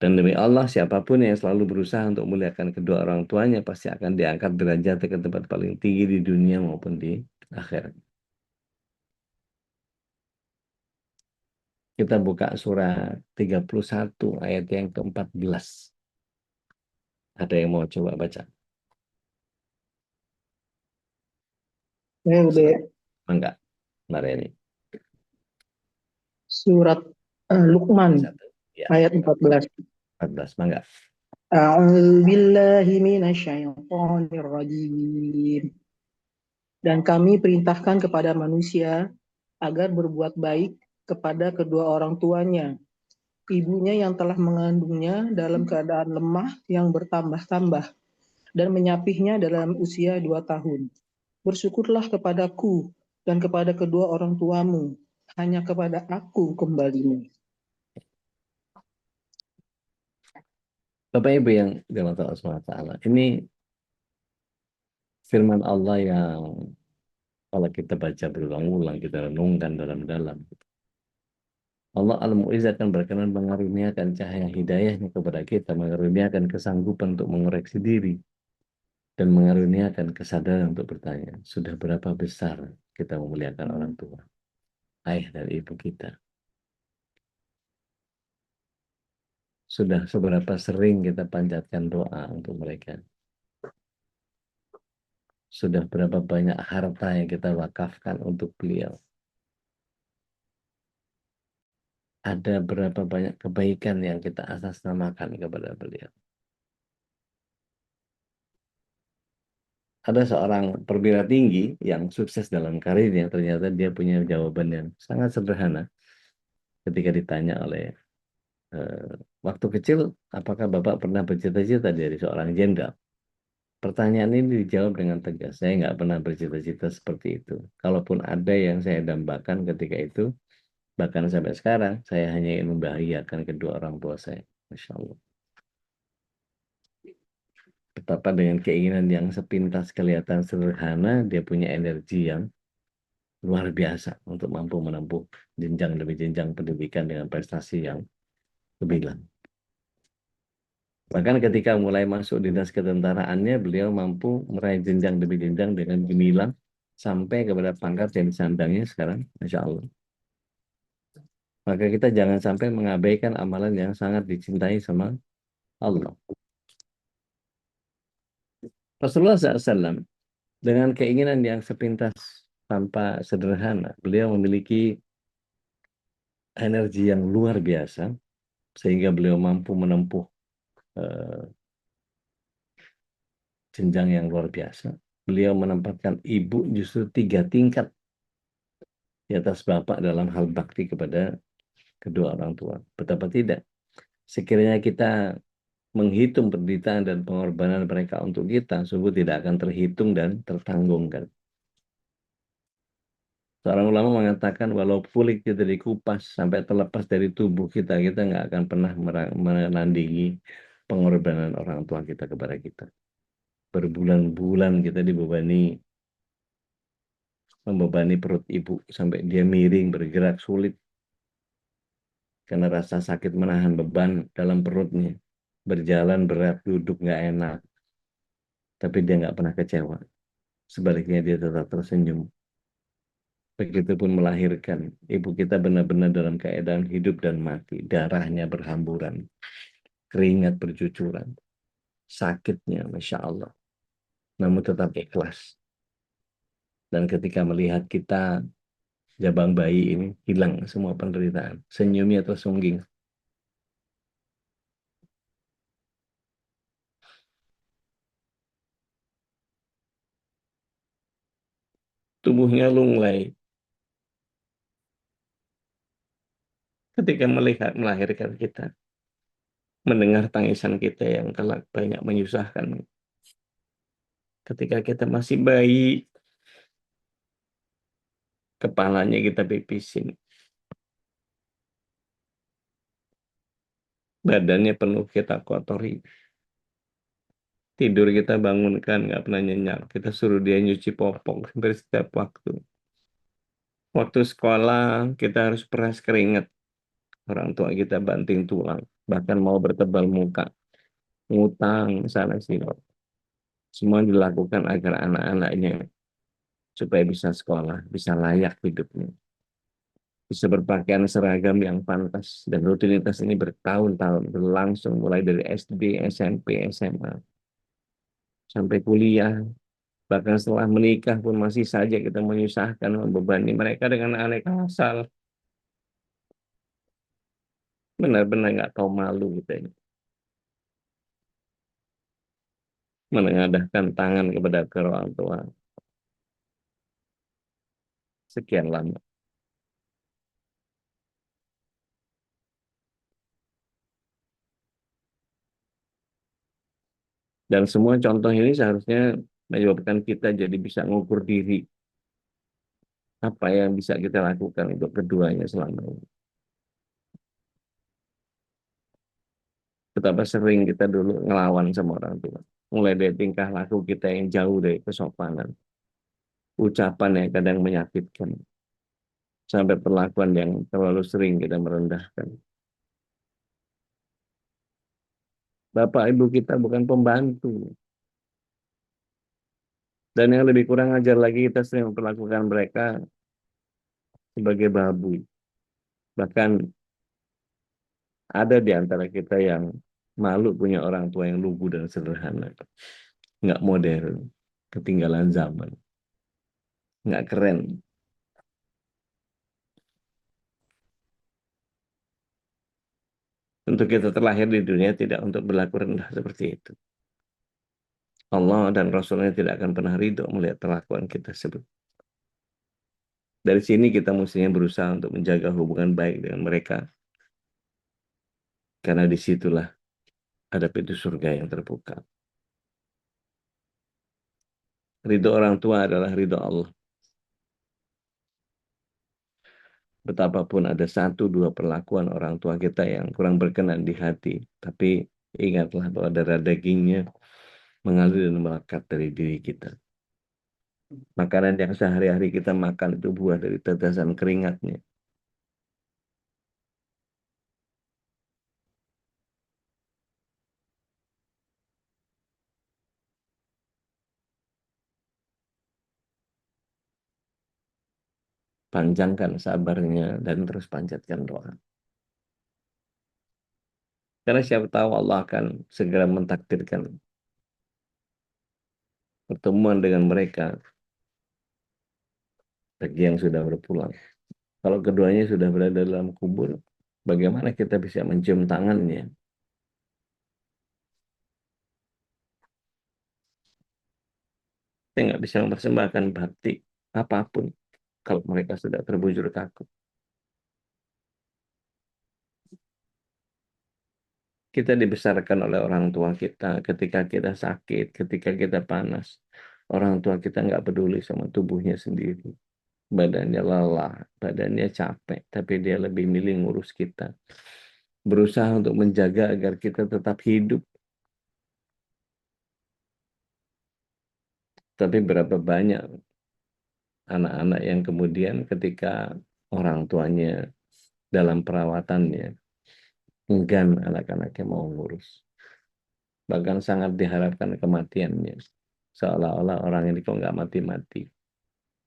Dan demi Allah, siapapun yang selalu berusaha untuk memuliakan kedua orang tuanya pasti akan diangkat derajatnya ke tempat paling tinggi di dunia maupun di akhirat. Kita buka surah 31 ayat yang ke-14. Ada yang mau coba baca? Udah. Enggak, Mariani. Surat Luqman Ya, ayat 14. 14, mangga. A'udzubillahi minasyaitonirrajim. Dan kami perintahkan kepada manusia agar berbuat baik kepada kedua orang tuanya, ibunya yang telah mengandungnya dalam keadaan lemah yang bertambah-tambah, dan menyapihnya dalam usia 2 tahun. Bersyukurlah kepadaku dan kepada kedua orang tuamu, hanya kepada aku kembalimu. Bapak Ibu yang dirahmati Allah SWT, ini firman Allah yang kalau kita baca berulang-ulang, kita renungkan dalam-dalam. Allah Al-Mu'izz akan berkenan mengaruniakan cahaya hidayahnya kepada kita, mengaruniakan kesanggupan untuk mengoreksi diri, dan mengaruniakan kesadaran untuk bertanya, sudah berapa besar kita memuliakan orang tua, ayah dan ibu kita? Sudah seberapa sering kita panjatkan doa untuk mereka? Sudah berapa banyak harta yang kita wakafkan untuk beliau? Ada berapa banyak kebaikan yang kita atasnamakan kepada beliau? Ada seorang perwira tinggi yang sukses dalam karirnya, ternyata dia punya jawaban yang sangat sederhana ketika ditanya oleh waktu kecil, apakah Bapak pernah bercita-cita dari seorang jenderal? Pertanyaan ini dijawab dengan tegas, saya nggak pernah bercita-cita seperti itu. Kalaupun ada yang saya dambakan ketika itu, bahkan sampai sekarang, saya hanya ingin membahagiakan kedua orang tua saya. Masya Allah. Betapa dengan keinginan yang sepintas kelihatan sederhana, dia punya energi yang luar biasa untuk mampu menempuh jenjang demi jenjang pendidikan dengan prestasi yang gemilang. Bahkan ketika mulai masuk dinas ketentaraannya, beliau mampu meraih jenjang demi jenjang dengan gemilang sampai kepada pangkat yang disandangnya sekarang, Masya Allah. Maka kita jangan sampai mengabaikan amalan yang sangat dicintai sama Allah. Rasulullah SAW dengan keinginan yang sepintas tanpa sederhana. Beliau memiliki energi yang luar biasa, sehingga beliau mampu menempuh jenjang yang luar biasa. Beliau menempatkan ibu justru 3 tingkat di atas bapak dalam hal bakti kepada kedua orang tua. Betapa tidak. Sekiranya kita menghitung penderitaan dan pengorbanan mereka untuk kita, sungguh tidak akan terhitung dan tertanggungkan. Seorang ulama mengatakan, walau kulit kita dikupas sampai terlepas dari tubuh kita, kita nggak akan pernah menandingi pengorbanan orang tua kita kepada kita. Berbulan-bulan kita membebani perut ibu sampai dia miring, bergerak sulit karena rasa sakit menahan beban dalam perutnya. Berjalan berat, duduk nggak enak, tapi dia nggak pernah kecewa. Sebaliknya dia tetap tersenyum. Begitupun melahirkan, ibu kita benar-benar dalam keadaan hidup dan mati, darahnya berhamburan, keringat bercucuran, sakitnya, Masya Allah, namun tetap ikhlas. Dan ketika melihat kita, jabang bayi ini hilang semua penderitaan, senyumnya tersungging. Tubuhnya lunglai ketika melihat melahirkan kita, mendengar tangisan kita yang kelak banyak menyusahkan. Ketika kita masih bayi, kepalanya kita pipisin, badannya penuh kita kotori, tidur kita bangunkan nggak pernah nyenyak, kita suruh dia nyuci popok hampir setiap waktu. Waktu sekolah kita harus peras keringat, orang tua kita banting tulang, bahkan mau bertebal muka, ngutang sana sini. Semua dilakukan agar anak-anaknya supaya bisa sekolah, bisa layak hidupnya, bisa berpakaian seragam yang pantas. Dan rutinitas ini bertahun-tahun berlangsung, mulai dari SD, SMP, SMA, sampai kuliah. Bahkan setelah menikah pun masih saja kita menyusahkan, membebani mereka dengan aneka asal. Benar-benar nggak tahu malu kita ini. Menengadahkan tangan kepada orang tua. Sekian lama. Dan semua contoh ini seharusnya menyebabkan kita jadi bisa ngukur diri. Apa yang bisa kita lakukan untuk keduanya selama ini. Betapa sering kita dulu ngelawan sama orang tua. Mulai dari tingkah laku kita yang jauh dari kesopanan. Ucapan yang kadang menyakitkan. Sampai perlakuan yang terlalu sering kita merendahkan. Bapak ibu kita bukan pembantu. Dan yang lebih kurang ajar lagi, kita sering memperlakukan mereka sebagai babu. Bahkan ada di antara kita yang malu punya orang tua yang lugu dan sederhana. Nggak modern, ketinggalan zaman. Nggak keren. Untuk kita terlahir di dunia tidak untuk berlaku rendah seperti itu. Allah dan Rasulnya tidak akan pernah ridho melihat perlakuan kita sebut. Dari sini kita mestinya berusaha untuk menjaga hubungan baik dengan mereka. Karena disitulah ada pintu surga yang terbuka. Ridho orang tua adalah ridho Allah. Betapapun ada 1-2 perlakuan orang tua kita yang kurang berkenan di hati. Tapi ingatlah bahwa darah dagingnya mengalir dan melekat dari diri kita. Makanan yang sehari-hari kita makan itu buah dari tetesan keringatnya. Panjangkan sabarnya dan terus panjatkan doa. Karena siapa tahu Allah akan segera mentakdirkan pertemuan dengan mereka bagi yang sudah berpulang. Kalau keduanya sudah berada dalam kubur, bagaimana kita bisa mencium tangannya? Kita nggak bisa mempersembahkan bakti apapun kalau mereka sudah terbujur kaku. Kita dibesarkan oleh orang tua kita ketika kita sakit, ketika kita panas. Orang tua kita nggak peduli sama tubuhnya sendiri. Badannya lelah, badannya capek, tapi dia lebih milih ngurus kita. Berusaha untuk menjaga agar kita tetap hidup. Tapi berapa banyak anak-anak yang kemudian ketika orang tuanya dalam perawatannya, enggan anak-anaknya mau ngurus. Bahkan sangat diharapkan kematiannya. Seolah-olah orang ini kok nggak mati-mati.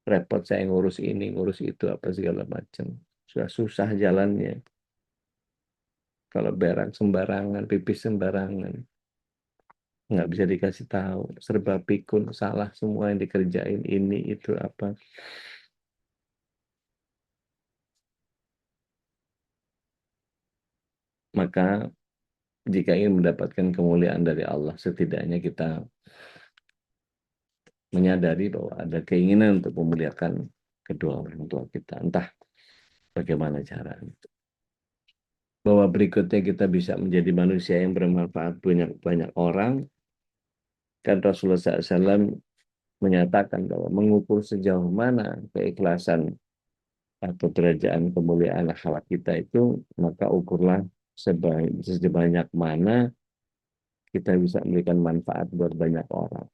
Repot saya ngurus ini, ngurus itu, apa segala macam. Sudah susah jalannya. Kalau berak sembarangan, pipis sembarangan. Nggak bisa dikasih tahu. Serba pikun, salah semua yang dikerjain, ini, itu, apa. Maka jika ingin mendapatkan kemuliaan dari Allah, setidaknya kita menyadari bahwa ada keinginan untuk memuliakan kedua orang tua kita. Entah bagaimana caranya. Bahwa berikutnya kita bisa menjadi manusia yang bermanfaat banyak orang. Kan Rasulullah SAW menyatakan bahwa mengukur sejauh mana keikhlasan atau derajat kemuliaan akhlak kita itu, maka ukurlah sebanyak mana kita bisa memberikan manfaat buat banyak orang.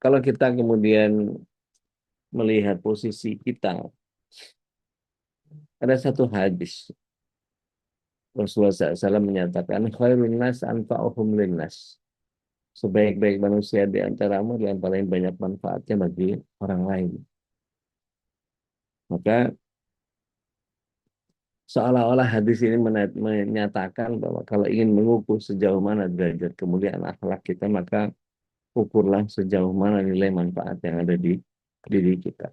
Kalau kita kemudian melihat posisi kita, ada satu hadis Rasulullah SAW menyatakan khairun nas anfa'uhum linnas. Sebaik-baik manusia di antaramu yang paling banyak manfaatnya bagi orang lain. Maka seolah-olah hadis ini menyatakan bahwa kalau ingin mengukur sejauh mana derajat kemuliaan akhlak kita, maka ukurlah sejauh mana nilai manfaat yang ada di diri kita.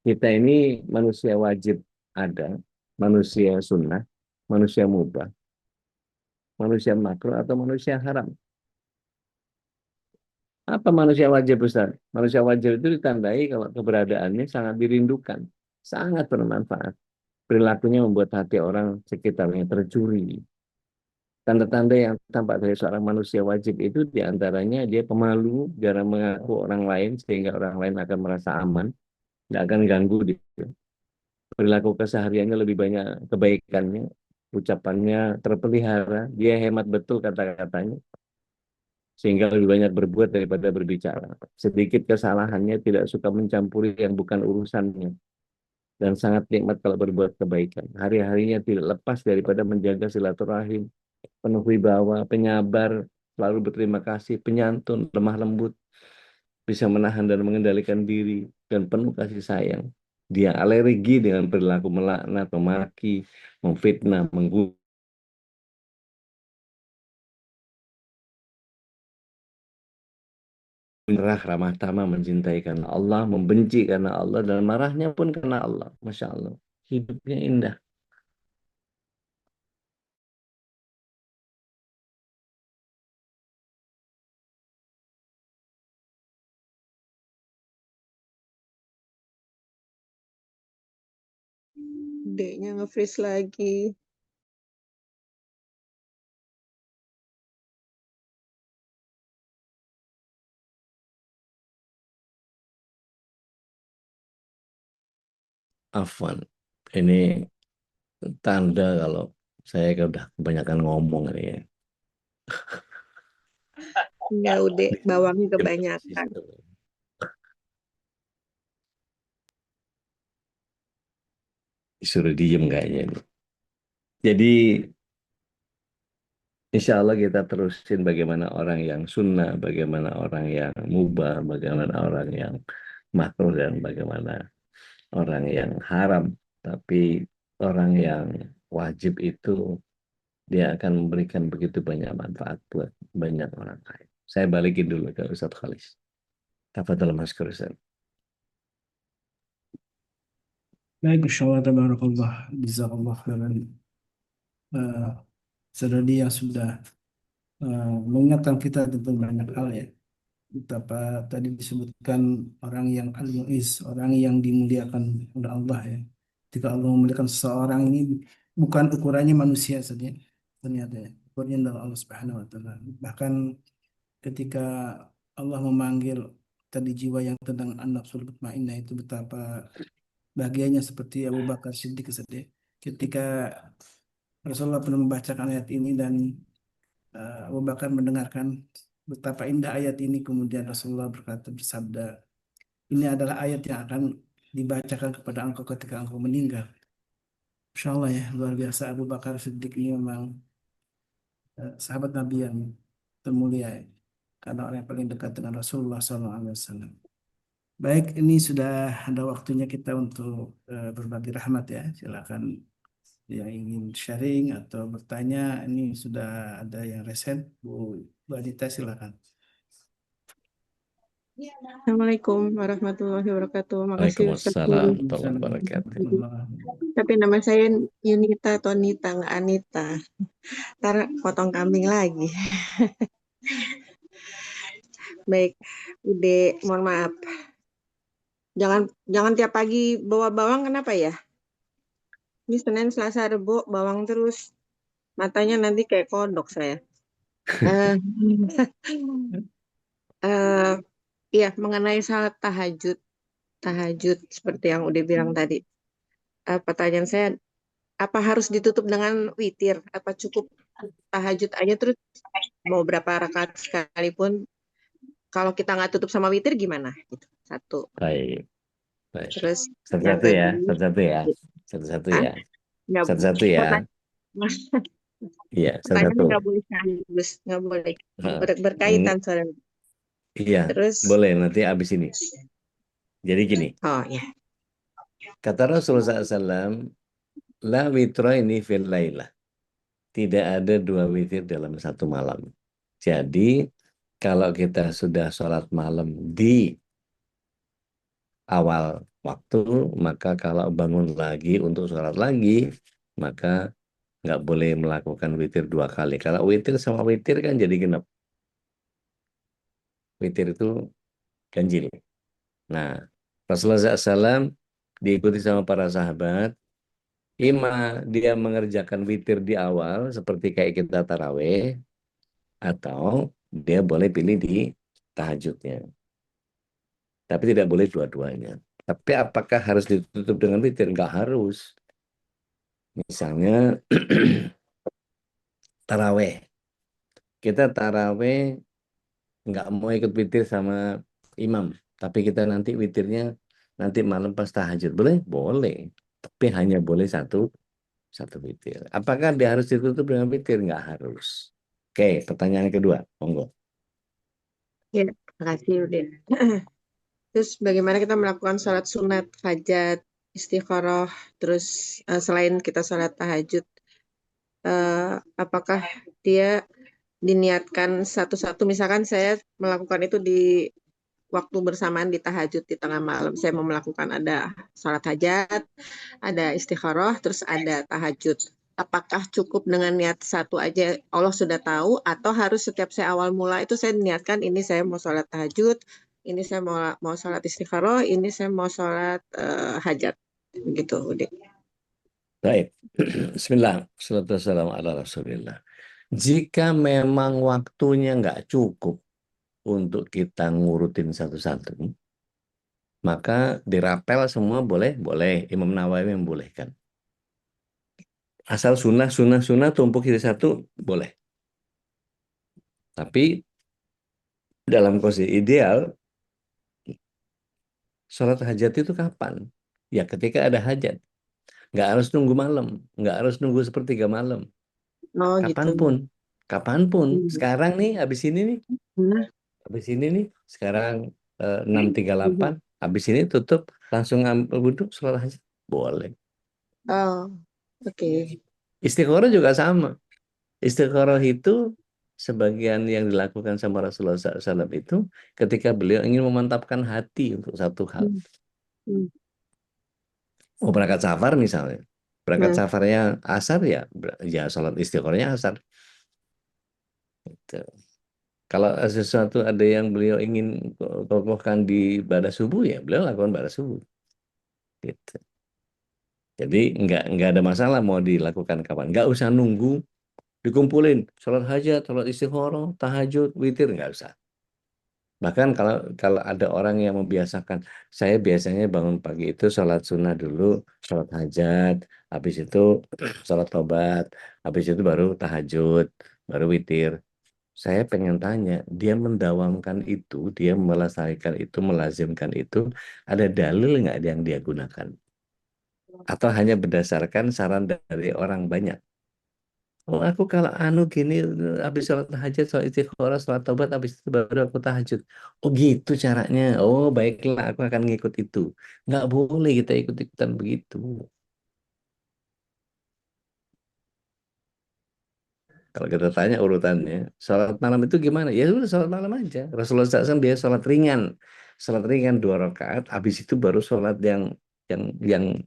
Kita ini manusia wajib ada, manusia sunnah, manusia mubah, manusia makruh atau manusia haram. Apa manusia wajib, Ustaz? Manusia wajib itu ditandai kalau keberadaannya sangat dirindukan, sangat bermanfaat. Perilakunya membuat hati orang sekitarnya tercuri. Tanda-tanda yang tampak dari seorang manusia wajib itu diantaranya dia pemalu, jarang mengaku orang lain sehingga orang lain akan merasa aman, tidak akan ganggu dia. Perilaku kesehariannya lebih banyak kebaikannya, ucapannya terpelihara, dia hemat betul kata-katanya, sehingga lebih banyak berbuat daripada berbicara. Sedikit kesalahannya, tidak suka mencampuri yang bukan urusannya, dan sangat nikmat kalau berbuat kebaikan. Hari-harinya tidak lepas daripada menjaga silaturahim, penuh wibawa, penyabar, selalu berterima kasih, penyantun, lemah lembut, bisa menahan dan mengendalikan diri, dan penuh kasih sayang. Dia alergi dengan perilaku melaknat, memaki, memfitnah, menggurui, menyerah, ramah tamah, mencintai karena Allah, membenci karena Allah, dan marahnya pun karena Allah. Masya Allah, hidupnya indah. D-nya nge-freeze lagi. Afwan, ini tanda kalau saya udah kebanyakan ngomong ini ya. Ya udah, bawangnya kebanyakan. Disuruh diem kayaknya ini. Jadi insya Allah kita terusin bagaimana orang yang sunnah, bagaimana orang yang mubah, bagaimana orang yang makruh, dan bagaimana orang yang haram. Tapi orang yang wajib itu dia akan memberikan begitu banyak manfaat buat banyak orang lain. Saya balikin dulu ke Ustaz Khalis. Tafadhal Maskur Ustaz. Baik, insyaallah tabarakallah. Jazakallah khairan. Saudari yang sudah mengingatkan kita tentang banyak hal ya. Betapa tadi disebutkan orang yang al-mu'iz, orang yang dimuliakan oleh Allah ya. Ketika Allah memuliakan seseorang ini bukan ukurannya manusia saja, ternyata ya. Ukurannya adalah Allah Subhanahu wa taala. Bahkan ketika Allah memanggil tadi jiwa yang tenang an-nafsul mutmainnah itu betapa bahagianya seperti Abu Bakar Siddiq saja. Ketika Rasulullah pernah membacakan ayat ini dan Abu Bakar mendengarkan betapa indah ayat ini, kemudian Rasulullah bersabda, ini adalah ayat yang akan dibacakan kepada engkau ketika engkau meninggal. Insya Allah ya, luar biasa Abu Bakar Siddiq ini memang sahabat Nabi yang termulia ya. Karena orang yang paling dekat dengan Rasulullah SAW. Baik, ini sudah ada waktunya kita untuk berbagi rahmat ya. Silakan yang ingin sharing atau bertanya, ini sudah ada yang resen. Bu Anita silakan. Assalamualaikum warahmatullahi wabarakatuh. Makasih Ustaz. Waalaikumsalam warahmatullahi wabarakatuh. Tapi nama saya Yunita Tonita, nggak Anita. Ntar potong kambing lagi. Baik, Ude, mohon maaf. Jangan tiap pagi bawa bawang, kenapa ya? Ini Senin, Selasa, Rebo, bawang terus. Matanya nanti kayak kodok saya. Iya, mengenai salat tahajud seperti yang udah bilang tadi. Pertanyaan saya, apa harus ditutup dengan witir? Apa cukup tahajud aja terus mau berapa rakaat sekalipun? Kalau kita nggak tutup sama witir gimana? Gitu. Satu. Baik. Terus satu-satu ya, satu-satu ya, satu-satu ya, satu-satu ya. Iya, satu-satu. Nggak boleh sekaligus, nggak boleh berkaitan soalnya. Iya, Terus boleh nanti abis ini. Jadi gini. Oh ya. Kata Rasulullah SAW, la witra ini fil lailah. Tidak ada dua witir dalam satu malam. Jadi kalau kita sudah sholat malam di awal waktu, maka kalau bangun lagi untuk sholat lagi, maka nggak boleh melakukan witir dua kali. Kalau witir sama witir kan jadi genap. Witir itu ganjil. Nah, Rasulullah SAW diikuti sama para sahabat. Dia mengerjakan witir di awal seperti kayak kita taraweh, atau dia boleh pilih di tahajudnya. Tapi tidak boleh dua-duanya. Tapi apakah harus ditutup dengan witir? Nggak harus. Misalnya taraweh. Kita taraweh nggak mau ikut witir sama imam. Tapi kita nanti witirnya nanti malam pas tahajud. Boleh? Boleh. Tapi hanya boleh satu witir. Apakah dia harus ditutup dengan witir? Nggak harus. Oke, pertanyaan kedua. Monggo. Ya, terima kasih udah. Terus bagaimana kita melakukan sholat sunat, hajat, istikharah, terus selain kita sholat tahajud, apakah dia diniatkan satu-satu? Misalkan saya melakukan itu di waktu bersamaan di tahajud di tengah malam. Saya mau melakukan ada sholat hajat, ada istikharah, terus ada tahajud. Apakah cukup dengan niat satu aja Allah sudah tahu, atau harus setiap saya awal mula itu saya niatkan ini saya mau sholat tahajud, ini saya mau sholat istikharah, ini saya mau sholat hajat, begitu udah. Baik. Bismillah. Assalamualaikum ala Rasulillah. Jika memang waktunya nggak cukup untuk kita ngurutin satu-satu, maka dirapel semua boleh. Imam Nawawi membolehkan. Asal sunnah tumpuk jadi satu, boleh. Tapi dalam kondisi ideal, sholat hajat itu kapan? Ya ketika ada hajat. Nggak harus nunggu malam, nggak harus nunggu sepertiga malam. Oh, kapanpun. Sekarang nih, habis ini nih, sekarang 6.38, habis ini tutup, langsung ambil wudhu, sholat hajat, boleh. Oh, oke. Istikharah juga sama. Istikharah itu sebagian yang dilakukan sama Rasulullah SAW itu ketika beliau ingin memantapkan hati untuk satu hal. Hmm. Hmm. Mau berangkat safar misalnya. Berangkat Hmm. safarnya asar ya sholat istikharahnya asar. Gitu. Kalau sesuatu ada yang beliau ingin kokohkan di ibadah subuh ya beliau lakukan ibadah subuh. Gitu. Jadi nggak ada masalah mau dilakukan kapan. Nggak usah nunggu dikumpulin sholat hajat, sholat istikharah, tahajud, witir nggak usah. Bahkan kalau kalau ada orang yang membiasakan, saya biasanya bangun pagi itu sholat sunnah dulu, sholat hajat, habis itu sholat tobat, habis itu baru tahajud, baru witir. Saya pengen tanya, dia mendawamkan itu, dia melestarikan itu, melazimkan itu, ada dalil nggak yang dia gunakan? Atau hanya berdasarkan saran dari orang banyak? Oh aku kalau anu gini, habis sholat hajat, sholat istikharah, sholat taubat, habis itu baru aku tahajud. Oh gitu caranya. Oh baiklah, aku akan ngikut itu. Nggak boleh kita ikut-ikutan begitu. Kalau kita tanya urutannya, sholat malam itu gimana? Ya udah sholat malam aja. Rasulullah SAW dia sholat ringan 2 rakaat. Habis itu baru sholat yang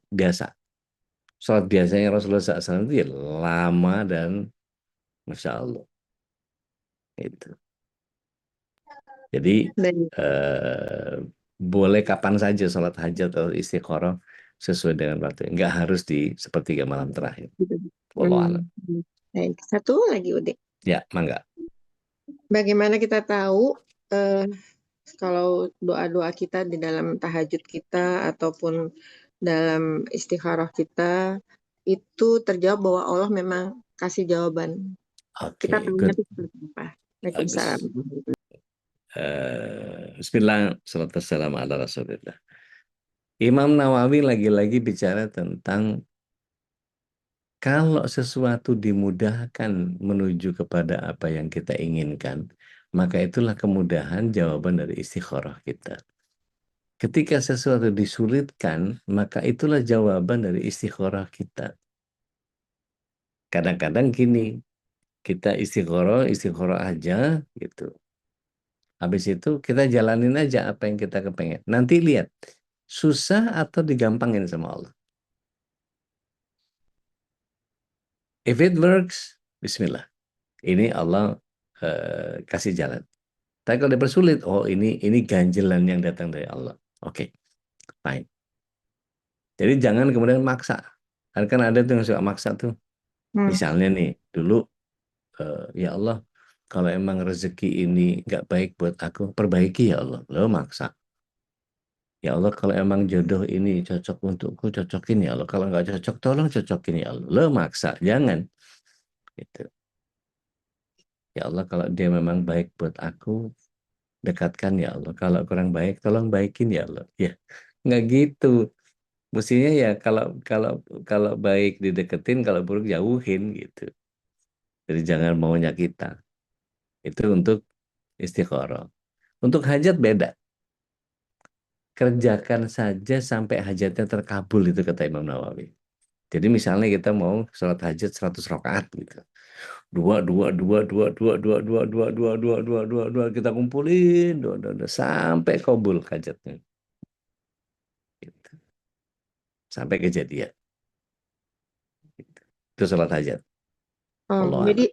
biasa. Sholat biasanya Rasulullah SAW itu ya lama dan masya Allah itu. Jadi Baik. boleh kapan saja sholat hajat atau istikharah sesuai dengan waktu. Nggak harus di sepertiga malam terakhir. Wallahu a'lam. Baik. Satu lagi, Ude. Ya, mangga. Bagaimana kita tahu kalau doa-doa kita di dalam tahajud kita ataupun dalam istikharah kita itu terjawab bahwa Allah memang kasih jawaban. Kita Oke, tahunya good. itu seperti apa? Waalaikumsalam. Bagus. Bismillah, salatu wassalamu ala Rasulillah. Imam Nawawi lagi-lagi bicara tentang kalau sesuatu dimudahkan menuju kepada apa yang kita inginkan, maka itulah kemudahan jawaban dari istikharah kita. Ketika sesuatu disulitkan, maka itulah jawaban dari istikharah kita. Kadang-kadang gini, kita istikharah aja gitu. Habis itu kita jalanin aja apa yang kita kepengen. Nanti lihat, susah atau digampangin sama Allah. If it works, bismillah. Ini Allah kasih jalan. Tapi kalau dipersulit, oh ini ganjilan yang datang dari Allah. Oke, fine. Jadi jangan kemudian maksa. Kan ada tuh yang suka maksa tuh. Misalnya nih, dulu ya Allah, kalau emang rezeki ini nggak baik buat aku, perbaiki ya Allah. Lo maksa. Ya Allah, kalau emang jodoh ini cocok untukku, cocokin ya Allah. Kalau nggak cocok, tolong cocokin ya Allah. Lo maksa, jangan. Gitu. Ya Allah, kalau dia memang baik buat aku, dekatkan ya Allah. Kalau kurang baik, tolong baikin ya Allah. Ya, nggak gitu. Mestinya ya kalau baik dideketin, kalau buruk jauhin gitu. Jadi jangan maunya kita. Itu untuk istikharah. Untuk hajat beda. Kerjakan saja sampai hajatnya terkabul itu kata Imam Nawawi. Jadi misalnya kita mau sholat hajat 100 rakaat gitu. Dua, kita kumpulin sampai kabul hajatnya. Gitu. Sampai kejadian. Gitu. Itu sholat hajat. Jadi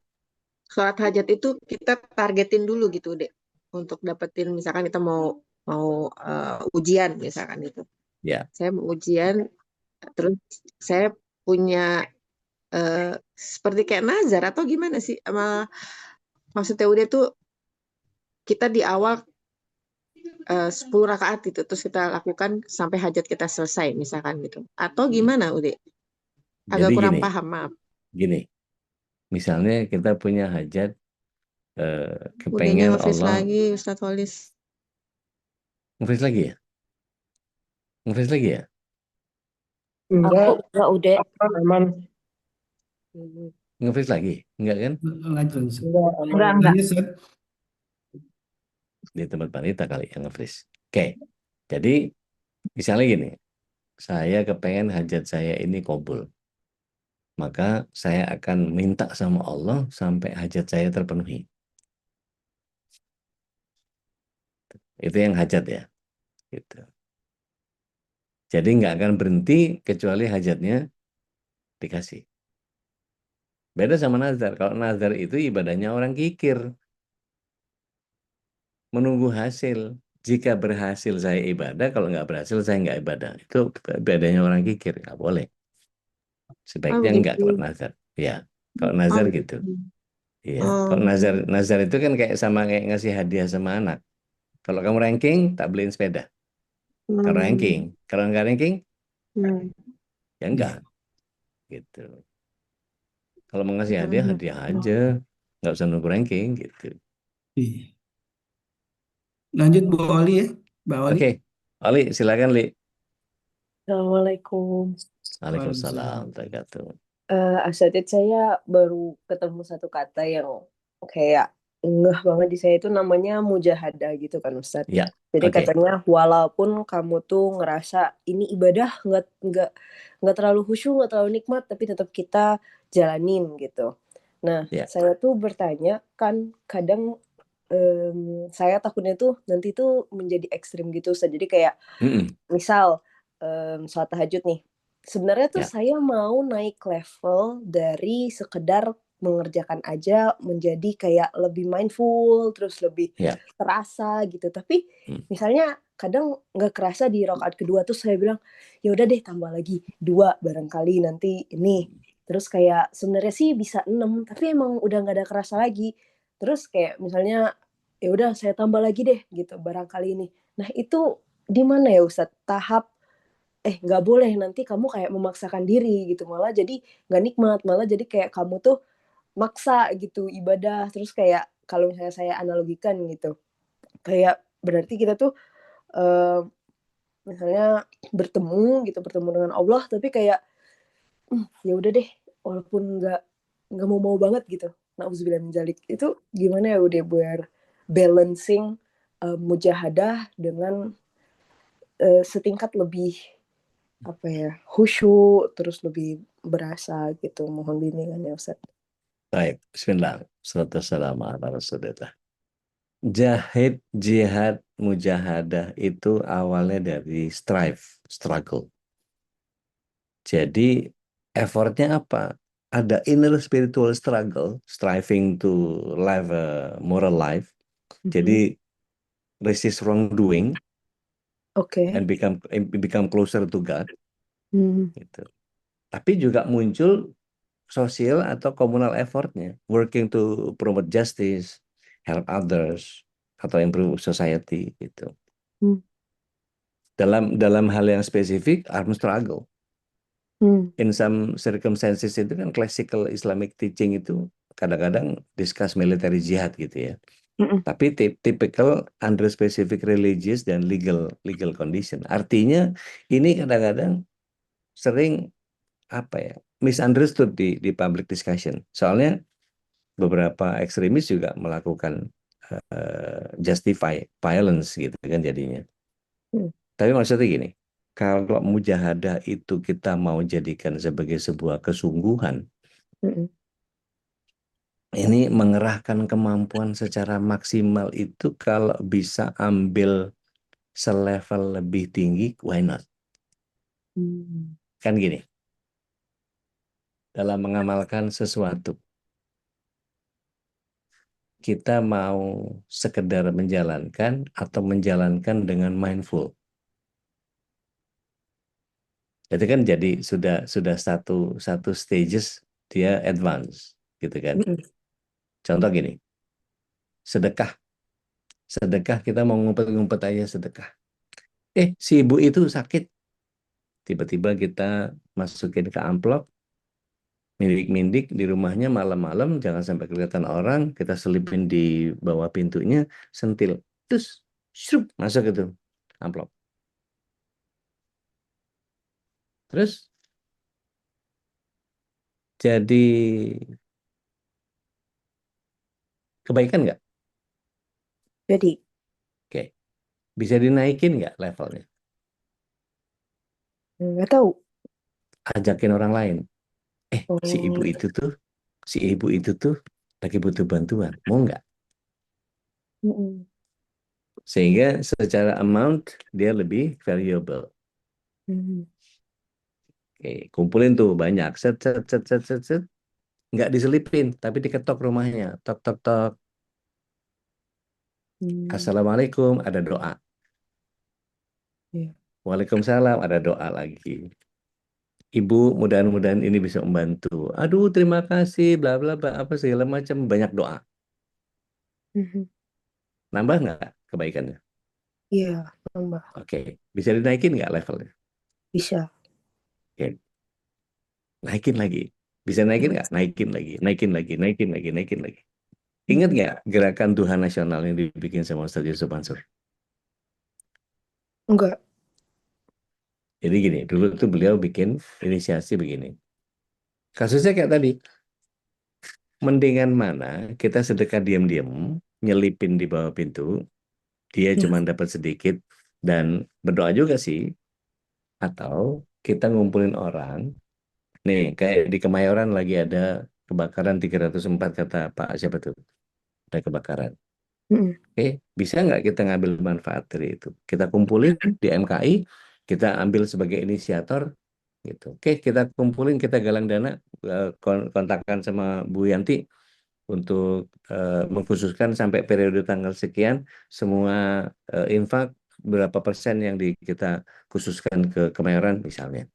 sholat hajat itu kita targetin dulu gitu, Dek. Untuk dapetin misalkan kita mau ujian misalkan itu. Ya. Saya mau ujian, terus saya punya seperti kayak nazar atau gimana sih? Maksudnya udah tuh kita di awal 10 rakaat itu terus kita lakukan sampai hajat kita selesai misalkan gitu. Atau gimana, Ude? Agak Jadi kurang gini, paham, maaf. Gini, misalnya kita punya hajat, Udahnya kepengen nge-freeze Allah, lagi, Ustadz Walis. nge-freeze lagi ya? Nge-freeze lagi ya? Enggak, udah. apa aman. Nge-freeze lagi? Enggak kan? Lanjut. Enggak, aman. Enggak. Iya, Ustaz. Di tempat wanita kali yang nge-freeze. Oke, jadi misalnya gini, saya kepengen hajat saya ini kabul. maka saya akan minta sama Allah sampai hajat saya terpenuhi. Itu yang hajat ya. Gitu. Jadi nggak akan berhenti kecuali hajatnya dikasih. Beda sama nazar. Kalau nazar itu ibadahnya orang kikir. Menunggu hasil. Jika berhasil saya ibadah, kalau nggak berhasil saya nggak ibadah. Itu bedanya orang kikir, nggak boleh. Oh Sebaiknya nggak begitu. kalau nazar. Ya, kalau Oh nazar begitu. gitu. Iya, kalau Oh, nazar itu kan kayak sama kayak ngasih hadiah sama anak. Kalau kamu ranking, tak beliin sepeda. Kalau ranking, Hmm. kalau nggak ranking, Hmm. ya enggak. Gitu. Kalau mau ngasih hadiah, Hmm. hadiah aja, nggak usah nunggu ranking gitu. Iya. Lanjut Bu Oli ya, Mbak Oli. Oke, Ali silakan Li. Assalamualaikum. Waalaikumsalam. Waalaikumsalam. Wabarakatuh. Asatid saya baru ketemu satu kata yang kayak ngeh banget di saya itu namanya mujahadah gitu kan Ustadz. Ya, Jadi oke. katanya walaupun kamu tuh ngerasa ini ibadah nggak terlalu khusyuk, nggak terlalu nikmat, tapi tetap kita jalanin gitu. Nah, Ya, saya tuh bertanya kan kadang saya takutnya tuh nanti tuh menjadi ekstrim gitu Ustadz. Jadi kayak mm-mm. misal sholat tahajud nih. Sebenarnya tuh Ya, saya mau naik level dari sekedar mengerjakan aja menjadi kayak lebih mindful, terus lebih ya. terasa gitu. Tapi Hmm. misalnya kadang nggak kerasa di rakaat kedua tuh saya bilang, ya udah deh tambah lagi 2 barangkali nanti ini. Terus kayak sebenarnya sih bisa 6, tapi emang udah nggak ada kerasa lagi. Terus kayak misalnya ya udah saya tambah lagi deh gitu barangkali ini. Nah, itu di mana ya Ustadz tahap nggak boleh nanti kamu kayak memaksakan diri gitu malah jadi nggak nikmat malah jadi kayak kamu tuh maksa gitu ibadah terus kayak kalau misalnya saya analogikan gitu kayak berarti kita tuh eh, misalnya bertemu dengan Allah tapi kayak ya udah deh walaupun nggak mau banget gitu nauzubillah min dzalik itu gimana ya udah biar balancing mujahadah dengan setingkat lebih apa ya khusyuk terus lebih berasa gitu mohon bimbingannya Ustaz. Baik. Bismillah. Assalamualaikum ala Rasulillah. Jahid, jihad, mujahadah itu awalnya dari struggle. Jadi effortnya apa? Ada inner spiritual struggle, striving to live a moral life. Jadi resist wrongdoing Oke. and become closer to God. Hmm. Gitu. Tapi juga muncul sosial atau communal effortnya, working to promote justice, help others, atau improve society gitu. Hmm. Dalam hal yang spesifik, armed struggle. Hmm. In some circumstances itu kan classical Islamic teaching itu kadang-kadang discuss military jihad gitu ya. Hmm. Tapi typical under specific religious dan legal condition. Artinya ini kadang-kadang sering apa ya misunderstood di public discussion. Soalnya beberapa ekstremis juga melakukan justify violence gitu kan jadinya. Hmm. Tapi maksudnya gini, kalau mujahadah itu kita mau jadikan sebagai sebuah kesungguhan, Hmm. ini mengerahkan kemampuan secara maksimal itu kalau bisa ambil selevel lebih tinggi, why not? Hmm. Kan gini, dalam mengamalkan sesuatu, kita mau sekedar menjalankan atau menjalankan dengan mindful. Jadi kan sudah satu stages dia advance gitu kan. Hmm. Contoh gini, sedekah kita mau ngumpet-ngumpet aja sedekah. Si ibu itu sakit. Tiba-tiba kita masukin ke amplop, mindik-mindik di rumahnya malam-malam, jangan sampai kelihatan orang, kita selipin di bawah pintunya, sentil. Terus masuk itu amplop. Terus jadi kebaikan nggak? Jadi Oke. Bisa dinaikin nggak levelnya? nggak tahu. Ajakin orang lain. Si ibu Oh. itu tuh lagi butuh bantuan, mau nggak? Mm-mm. Sehingga secara amount dia lebih valuable. Mhm. Oke, kumpulin tuh banyak, set set set set set set, nggak diselipin, tapi diketok rumahnya, tok tok tok, Hmm. assalamualaikum, ada doa, Iya. waalaikumsalam, ada doa lagi. Ibu, mudah-mudahan ini bisa membantu. Aduh, terima kasih, bla bla bla, apa segala macam, banyak doa. Mhm. Nambah nggak kebaikannya? Iya, nambah. Oke, bisa dinaikin nggak levelnya? Bisa. Oke, naikin lagi. Bisa naikin nggak? Naikin lagi, naikin lagi, naikin lagi, naikin lagi. Ingat nggak gerakan Duha Nasional yang dibikin sama Ustaz Yusuf Mansur? Enggak. Jadi gini, dulu tuh beliau bikin inisiasi begini. Kasusnya kayak tadi, mendingan mana kita sedekah diam-diam, nyelipin di bawah pintu, dia Ya. cuma dapat sedikit, dan berdoa juga sih, atau kita ngumpulin orang, nih kayak di Kemayoran lagi ada kebakaran 304 kata Pak siapa tuh, ada kebakaran. Mm-mm. Oke, bisa nggak kita ngambil manfaat dari itu? Kita kumpulin di MKI, kita ambil sebagai inisiator, gitu. Oke, kita kumpulin, kita galang dana, kontakkan sama Bu Yanti untuk mengkhususkan sampai periode tanggal sekian, semua infak berapa persen yang kita khususkan ke Kemayoran misalnya.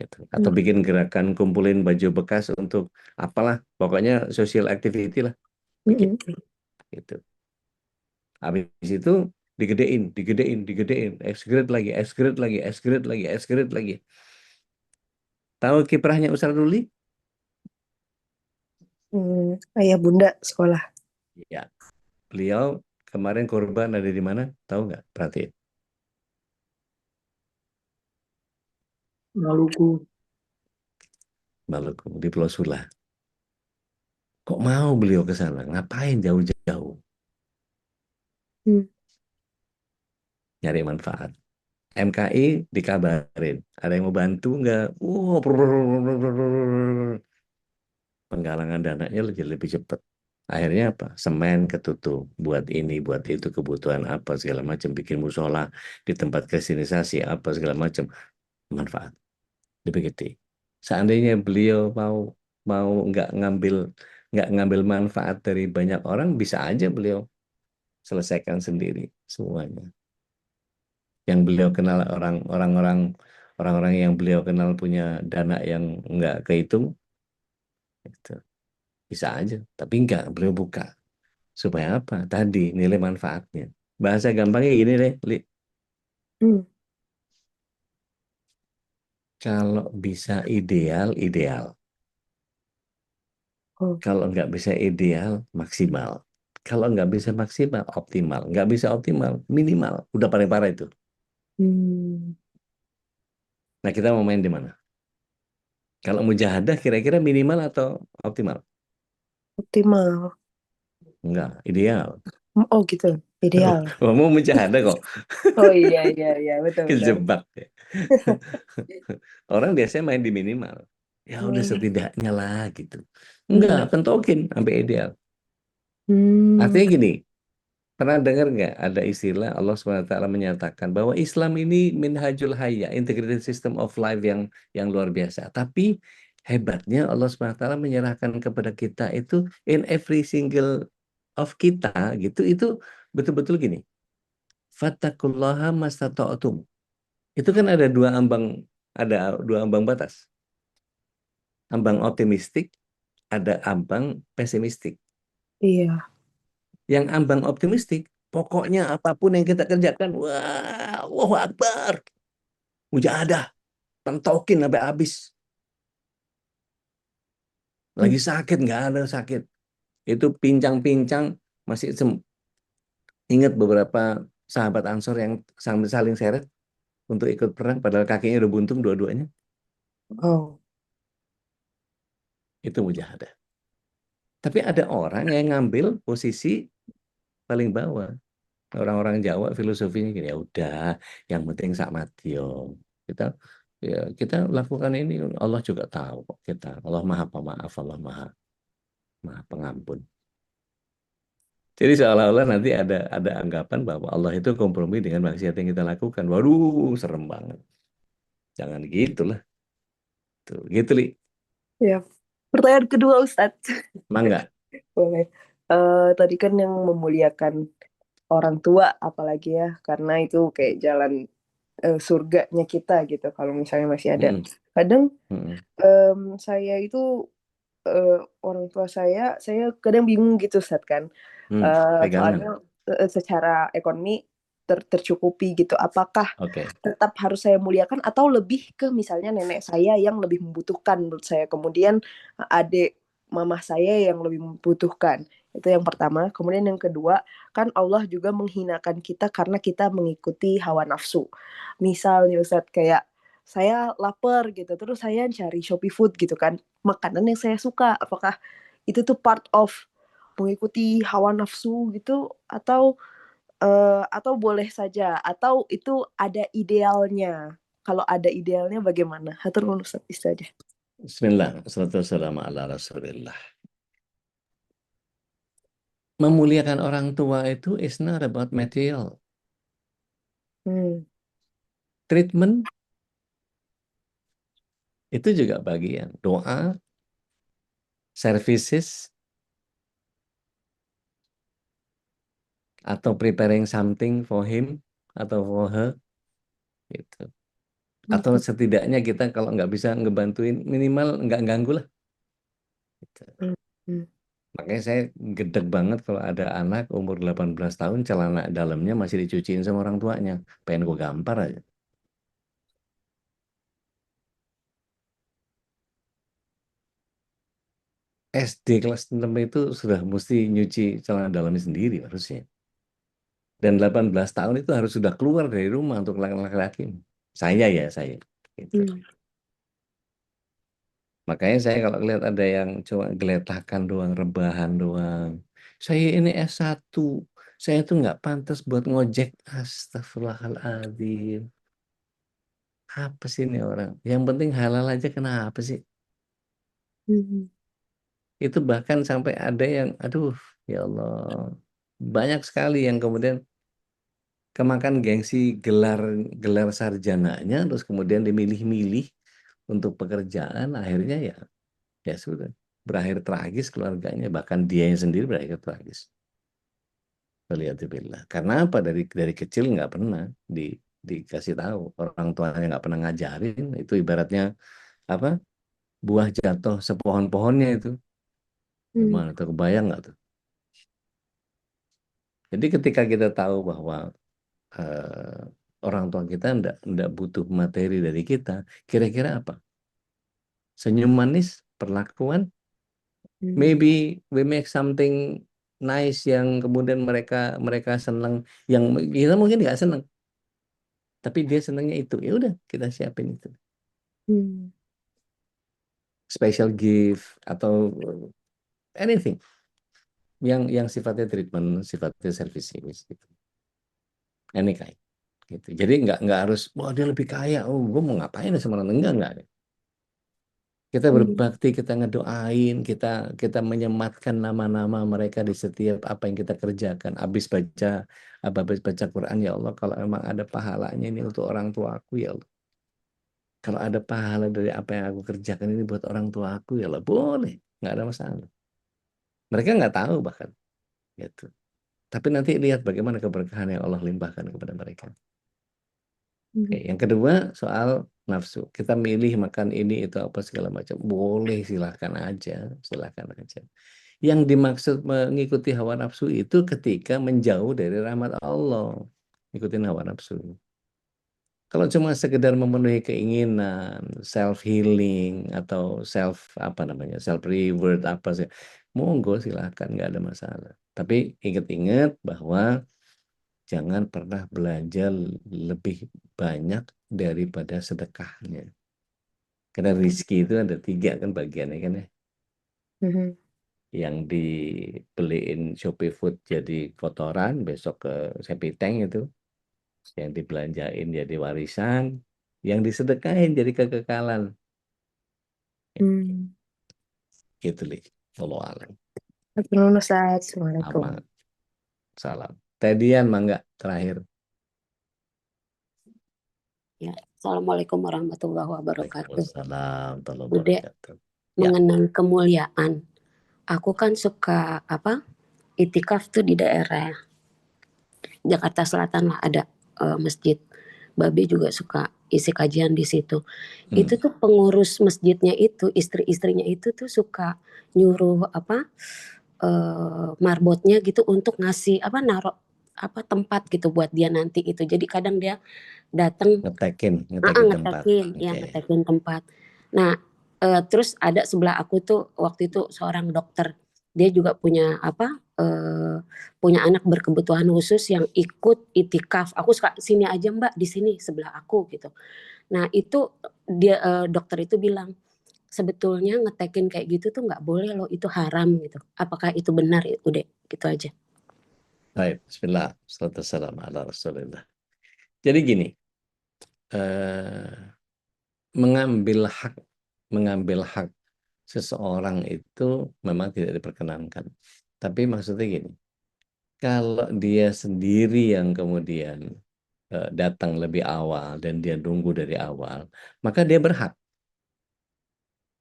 Gitu. Atau bikin gerakan kumpulin baju bekas untuk apalah, pokoknya social activity lah, bikin. Mm-mm. Gitu. Habis itu digedein, digedein, digedein, esgrade lagi, esgrade lagi, esgrade lagi, esgrade lagi. Tahu kiprahnya Ustaz Ruli? Ayah bunda sekolah. Ya, beliau kemarin korban ada di mana? Tahu nggak? Perhatiin. Maluku. Maluku, di Pulau Sula. Kok mau beliau ke sana? Ngapain jauh-jauh? Hmm. Nyari manfaat. MKI dikabarin, ada yang mau bantu nggak? Penggalangan dananya lebih cepat. Akhirnya apa? Semen ketutup, buat ini, buat itu, kebutuhan apa segala macam, bikin musola di tempat kristenisasi apa segala macam, manfaat lebih gede. Seandainya beliau mau mau nggak ngambil manfaat dari banyak orang, bisa aja beliau selesaikan sendiri semuanya. Yang beliau kenal orang-orang yang beliau kenal punya dana yang nggak kehitung, gitu. Bisa aja. Tapi nggak, beliau buka. Supaya apa? Tadi nilai manfaatnya. Bahasa gampangnya gini deh, Li. Hmm. Kalau bisa ideal, ideal. Oh. Kalau nggak bisa ideal, maksimal. Kalau nggak bisa maksimal, optimal. Nggak bisa optimal, minimal. Udah paling parah itu. Hmm. Nah, kita mau main di mana? Kalau mujahadah kira-kira minimal atau optimal? Optimal. Enggak, ideal. Oh gitu. Ideal. Mau mujahadah kok. Oh iya betul. Kejebak. Orang biasanya main di minimal. Ya udah setidaknya lah gitu. Enggak, pentokin sampai ideal. Artinya gini, pernah dengar nggak ada istilah Allah SWT menyatakan bahwa Islam ini minhajul hayya, integrated system of life yang luar biasa. Tapi hebatnya Allah SWT menyerahkan kepada kita itu in every single of kita gitu, itu betul-betul gini. Fattakullaha mastata'tum. Itu kan ada dua ambang batas. Ambang optimistik, ada ambang pesimistik. Iya. Yang ambang optimistik, pokoknya apapun yang kita kerjakan, wah, Allahu Akbar, mujahadah, pentokin sampai habis. Lagi sakit, nggak ada sakit. Itu pincang-pincang, masih ingat beberapa sahabat Ansor yang saling seret untuk ikut perang, padahal kakinya udah buntung dua-duanya. Oh. Itu mujahadah. Tapi ada orang yang ngambil posisi paling bawah. Orang-orang Jawa filosofinya gini, ya udah, yang penting sak mati yo. Kita Ya, kita lakukan ini, Allah juga tahu kok kita. Allah Maha Pemaaf, Allah Maha Pengampun. Jadi seolah-olah nanti ada anggapan bahwa Allah itu kompromi dengan maksiat yang kita lakukan. Waduh, serem banget. Jangan gitulah. Tuh, gitu, Li. Ya. Pertanyaan kedua, Ustadz. Mangga. Boleh. Tadi kan yang memuliakan orang tua, apalagi ya, karena itu kayak jalan surganya kita gitu, kalau misalnya masih ada. Mm-mm. Kadang Mm-mm. saya itu orang tua saya kadang bingung gitu, Ustadz kan. Pegangan. Soalnya secara ekonomi tercukupi gitu. Apakah Oke. tetap harus saya muliakan atau lebih ke misalnya nenek saya yang lebih membutuhkan menurut saya, kemudian adik mama saya yang lebih membutuhkan. Itu yang pertama. Kemudian yang kedua, kan Allah juga menghinakan kita karena kita mengikuti hawa nafsu. Misalnya Ustadz, kayak saya lapar gitu, terus saya cari Shopee Food gitu kan, makanan yang saya suka. Apakah itu tuh part of mengikuti hawa nafsu gitu, atau boleh saja, atau itu ada idealnya? Kalau ada idealnya bagaimana? Hatur nuhun Ustaz, itu aja. Bismillah. Wassalatu wassalamu ala Rasulillah. Memuliakan orang tua itu is not about material. Treatment itu juga bagian. Doa, services, atau preparing something for him atau for her, gitu. Atau setidaknya kita kalau nggak bisa ngebantuin, minimal nggak ganggu lah. Gitu. Makanya saya gedeg banget kalau ada anak umur 18 tahun celana dalamnya masih dicuciin sama orang tuanya. Pengen gue gampar aja. SD kelas 6 itu sudah mesti nyuci celana dalamnya sendiri harusnya. Dan 18 tahun itu harus sudah keluar dari rumah untuk laki-laki. Saya. Gitu. Makanya saya kalau lihat ada yang cuma geletakan doang, rebahan doang. Saya ini S1, saya tuh nggak pantas buat ngojek. Astagfirullahaladzim. Apa sih ini orang? Yang penting halal aja kenapa sih? Itu bahkan sampai ada yang, aduh ya Allah, banyak sekali yang kemudian kemakan gengsi gelar sarjananya, terus kemudian dimilih-milih untuk pekerjaan, akhirnya ya sudah berakhir tragis keluarganya, bahkan dia sendiri berakhir tragis. Waliyadzubillah. Karena apa? Dari kecil nggak pernah dikasih tahu, orang tuanya nggak pernah ngajarin. Itu ibaratnya apa? Buah jatuh sepohon-pohonnya itu. Gimana tuh, kebayang nggak tuh? Jadi ketika kita tahu bahwa orang tua kita ndak butuh materi dari kita, kira-kira apa? Senyum manis, perlakuan, maybe we make something nice yang kemudian mereka senang, yang kita mungkin nggak senang, tapi dia senangnya itu, ya udah kita siapin itu. Special gift atau anything yang sifatnya treatment, sifatnya service gitu. Any kind. Gitu. Jadi nggak harus, wah dia lebih kaya, oh gue mau ngapain sama orang, enggak. Kita berbakti, kita ngedoain, kita menyematkan nama-nama mereka di setiap apa yang kita kerjakan. Habis baca Quran, ya Allah, kalau memang ada pahalanya ini untuk orang tua aku, ya Allah. Kalau ada pahala dari apa yang aku kerjakan ini buat orang tua aku, ya Allah, boleh, nggak ada masalah. Mereka nggak tahu bahkan, gitu. Tapi nanti lihat bagaimana keberkahan yang Allah limpahkan kepada mereka. Oke, yang kedua soal nafsu. Kita milih makan ini itu apa segala macam. Boleh, silahkan aja. Yang dimaksud mengikuti hawa nafsu itu ketika menjauh dari rahmat Allah. Ikutin hawa nafsu. Kalau cuma sekedar memenuhi keinginan, self healing atau self reward apa sih, monggo silahkan, nggak ada masalah. Tapi ingat-ingat bahwa jangan pernah belanja lebih banyak daripada sedekahnya. Karena rizki itu ada 3 kan bagiannya kan ya. Yang dibeliin Shopee Food jadi kotoran, besok ke Sepiteng itu. Yang dibelanjain jadi warisan. Yang disedekahin jadi kekekalan. Hmm. Gitu, Li. Wallahu alam. Betul, Ustaz. Assalamualaikum. Aman. Salam. Tedian mangga terakhir. Ya, Assalamualaikum warahmatullahi wabarakatuh. Waalaikumsalam warahmatullahi Bude, wabarakatuh. Ya. mengenai kemuliaan, aku kan suka itikaf tuh di daerah Jakarta Selatan lah, ada masjid. Babi juga suka isi kajian di situ. Itu tuh pengurus masjidnya itu, istri-istrinya itu tuh suka nyuruh marbotnya gitu untuk ngasih naruh tempat gitu buat dia nanti itu. Jadi kadang dia datang Ngetekin tempat. ngetekin tempat. Nah, terus ada sebelah aku tuh waktu itu seorang dokter. Dia juga punya punya anak berkebutuhan khusus yang ikut itikaf. Aku suka sini aja Mbak, di sini sebelah aku gitu. Nah, itu dia dokter itu bilang sebetulnya ngetekin kayak gitu tuh nggak boleh loh, itu haram gitu. Apakah itu benar? Udah gitu aja. Baik, bismillah, wassalamualaikum ala rasulillah. Jadi gini, mengambil hak seseorang itu memang tidak diperkenankan. Tapi maksudnya gini, kalau dia sendiri yang kemudian datang lebih awal dan dia nunggu dari awal, maka dia berhak.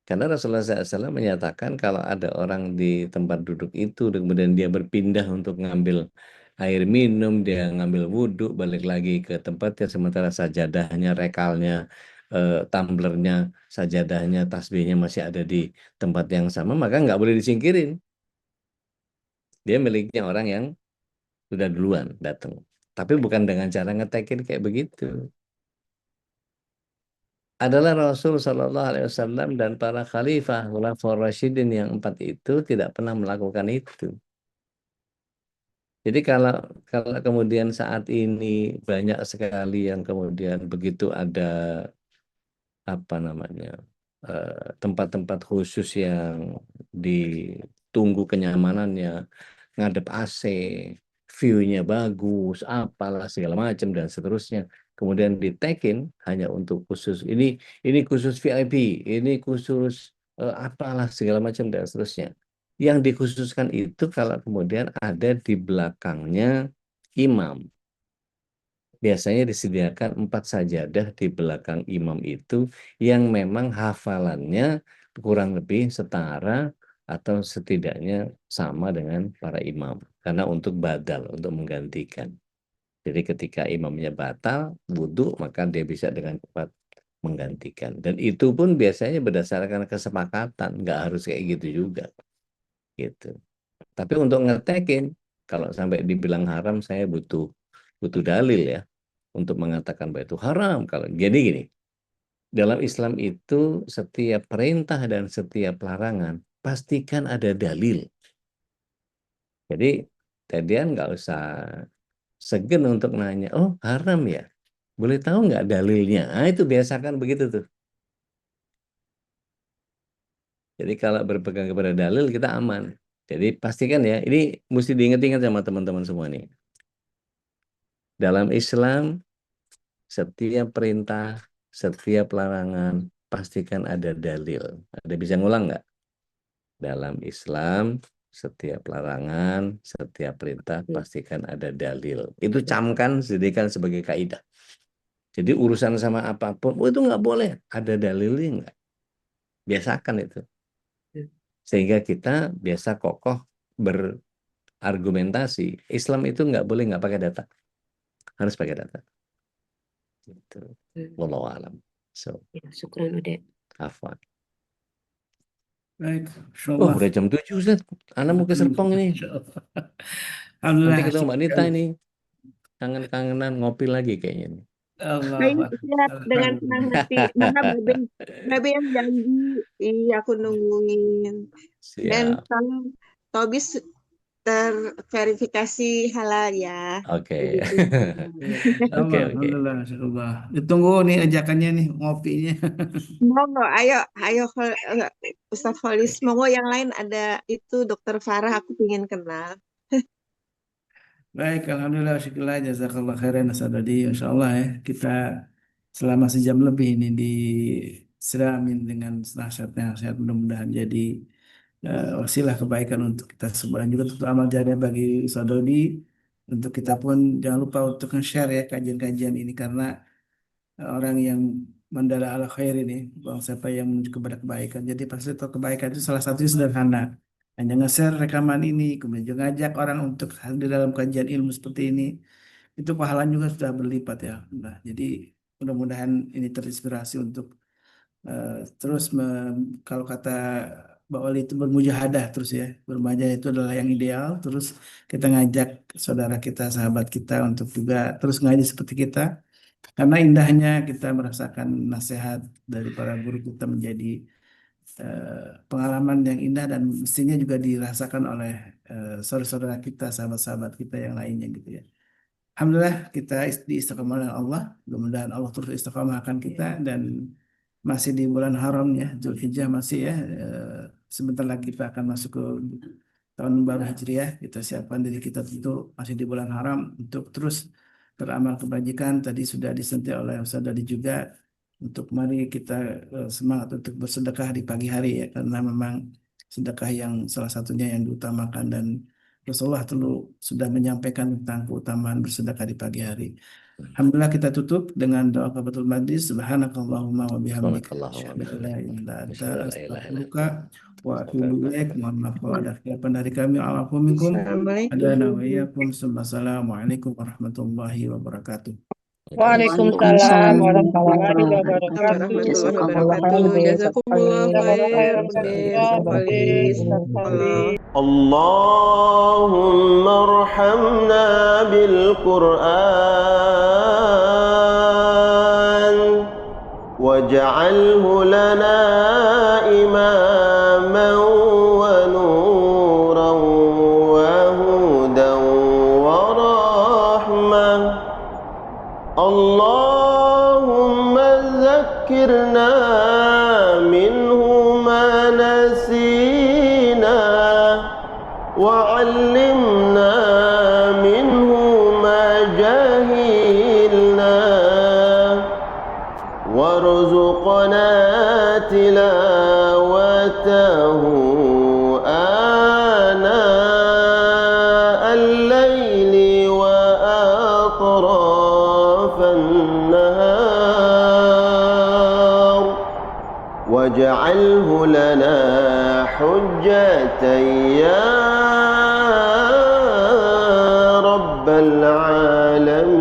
Karena Rasulullah SAW menyatakan kalau ada orang di tempat duduk itu, kemudian dia berpindah untuk ngambil air minum, dia ngambil wudhu, balik lagi ke tempatnya, sementara sajadahnya, rekalnya, tumblernya, sajadahnya, tasbihnya masih ada di tempat yang sama, maka nggak boleh disingkirin. Dia miliknya orang yang sudah duluan datang. Tapi bukan dengan cara ngetekin kayak begitu. Adalah Rasul Shallallahu Alaihi Wasallam dan para khalifah Khulafaur Rasyidin yang 4 itu tidak pernah melakukan itu. Jadi kalau kemudian saat ini banyak sekali yang kemudian begitu ada tempat-tempat khusus yang ditunggu kenyamanannya, ngadep AC, view-nya bagus, apalah segala macam dan seterusnya. Kemudian ditekin hanya untuk khusus ini khusus VIP, ini khusus apalah segala macam dan seterusnya. Yang dikhususkan itu kalau kemudian ada di belakangnya imam. Biasanya disediakan 4 sajadah di belakang imam itu yang memang hafalannya kurang lebih setara atau setidaknya sama dengan para imam. Karena untuk badal, untuk menggantikan. Jadi ketika imamnya batal, wudhu, maka dia bisa dengan cepat menggantikan. Dan itu pun biasanya berdasarkan kesepakatan, nggak harus kayak gitu juga. Gitu. Tapi untuk ngetekin, kalau sampai dibilang haram, saya butuh dalil ya untuk mengatakan bahwa itu haram. Kalau jadi gini, dalam Islam itu setiap perintah dan setiap larangan pastikan ada dalil. Jadi tadian nggak usah segen untuk nanya, oh haram ya, boleh tahu nggak dalilnya? Nah, itu biasakan begitu tuh. Jadi kalau berpegang kepada dalil kita aman. Jadi pastikan ya, ini mesti diingat-ingat sama teman-teman semua nih. Dalam Islam, setiap perintah, setiap larangan, pastikan ada dalil. Ada bisa ngulang nggak? Dalam Islam, setiap larangan, setiap perintah, pastikan ada dalil. Itu camkan, jadikan sebagai kaidah. Jadi urusan sama apapun, oh itu nggak boleh. Ada dalilnya nggak? Biasakan itu. Sehingga kita biasa kokoh berargumentasi. Islam itu nggak boleh nggak pakai data. Harus pakai data. Gitu. Wallahu alam. So, Ya, syukran Ude. afwan. Baik, Oh, insyaallah. udah jam 7, Ustaz. Anak mau ke Serpong ini. Alhamdulillah. Nanti ketemu Mbak Nita ini. Kangen-kangenan ngopi lagi kayaknya nih. Allah. Baik, siap dengan senang hati. Mana Babe yang janji, iya aku nungguin. Dan Siap. tolong Tobis terverifikasi halal ya. Oke. Insyaallah, Oke. alhamdulillah, insyaallah. Ditunggu nih ajakannya nih, ngopinya. Monggo, ayo Ustaz Kholis. Monggo yang lain ada itu Dokter Farah, aku ingin kenal. Baik, alhamdulillah, syukurlah, jazakallah khairan Ustaz Adi. Insyaallah ya, kita selama sejam lebih ini disiramin dengan nasihat-nasihat, mudah-mudahan jadi wasilah kebaikan untuk kita semua dan juga untuk amal jariah bagi Ustaz Dodi. Untuk kita pun jangan lupa untuk nge-share ya kajian-kajian ini, karena orang yang mandala ala khair ini, bang siapa yang menuju kepada kebaikan. Jadi pasti tahu kebaikan itu salah satunya sederhana. Hanya nge-share rekaman ini, kemudian juga ngajak orang untuk hadir dalam kajian ilmu seperti ini. Itu pahalanya juga sudah berlipat ya. Nah, jadi mudah-mudahan ini terinspirasi untuk terus kalau kata Mbak Oli itu bermujahadah terus ya. Bermujahadah itu adalah yang ideal. Terus kita ngajak saudara kita, sahabat kita untuk juga terus ngaji seperti kita. Karena indahnya kita merasakan nasihat dari para guru kita menjadi pengalaman yang indah dan mestinya juga dirasakan oleh saudara-saudara kita, sahabat-sahabat kita yang lainnya gitu ya. Alhamdulillah kita istiqomah oleh Allah. Mudah-mudahan Allah terus istiqomahkan kita dan masih di bulan haram ya, Zulhijjah masih ya. Sebentar lagi kita akan masuk ke tahun baru Hijriah. Kita siapkan diri kita tentu masih di bulan haram untuk terus beramal kebajikan. Tadi sudah disentuh oleh Ustaz Dodi juga untuk mari kita semangat untuk bersedekah di pagi hari ya, karena memang sedekah yang salah satunya yang diutamakan dan Rasulullah dulu sudah menyampaikan tentang keutamaan bersedekah di pagi hari. Alhamdulillah kita tutup dengan doa kafatul majlis. Subhanakallahumma wa bihamdika asyhadu an la ilaha illa anta astaghfiruka wa atubu ilaik. Mohon maaf kalau ada khilafan dari kami. Alaikum minkum. Adana wa iyyakum. Assalamualaikum warahmatullahi wabarakatuh. Waalaikumsalam warahmatullahi wabarakatuh. Jazakumullah khair. Allahumma arhamna bil Qur'an waj'alhu lana imaman wa nuran wa hudan wa rahmah. Allahumma zakkirna minhu ma nasina وعلمنا منه ما جهلنا وارزقنا تلاوته آناء الليل وأطراف النهار واجعله لنا حجة يا رب العالمين.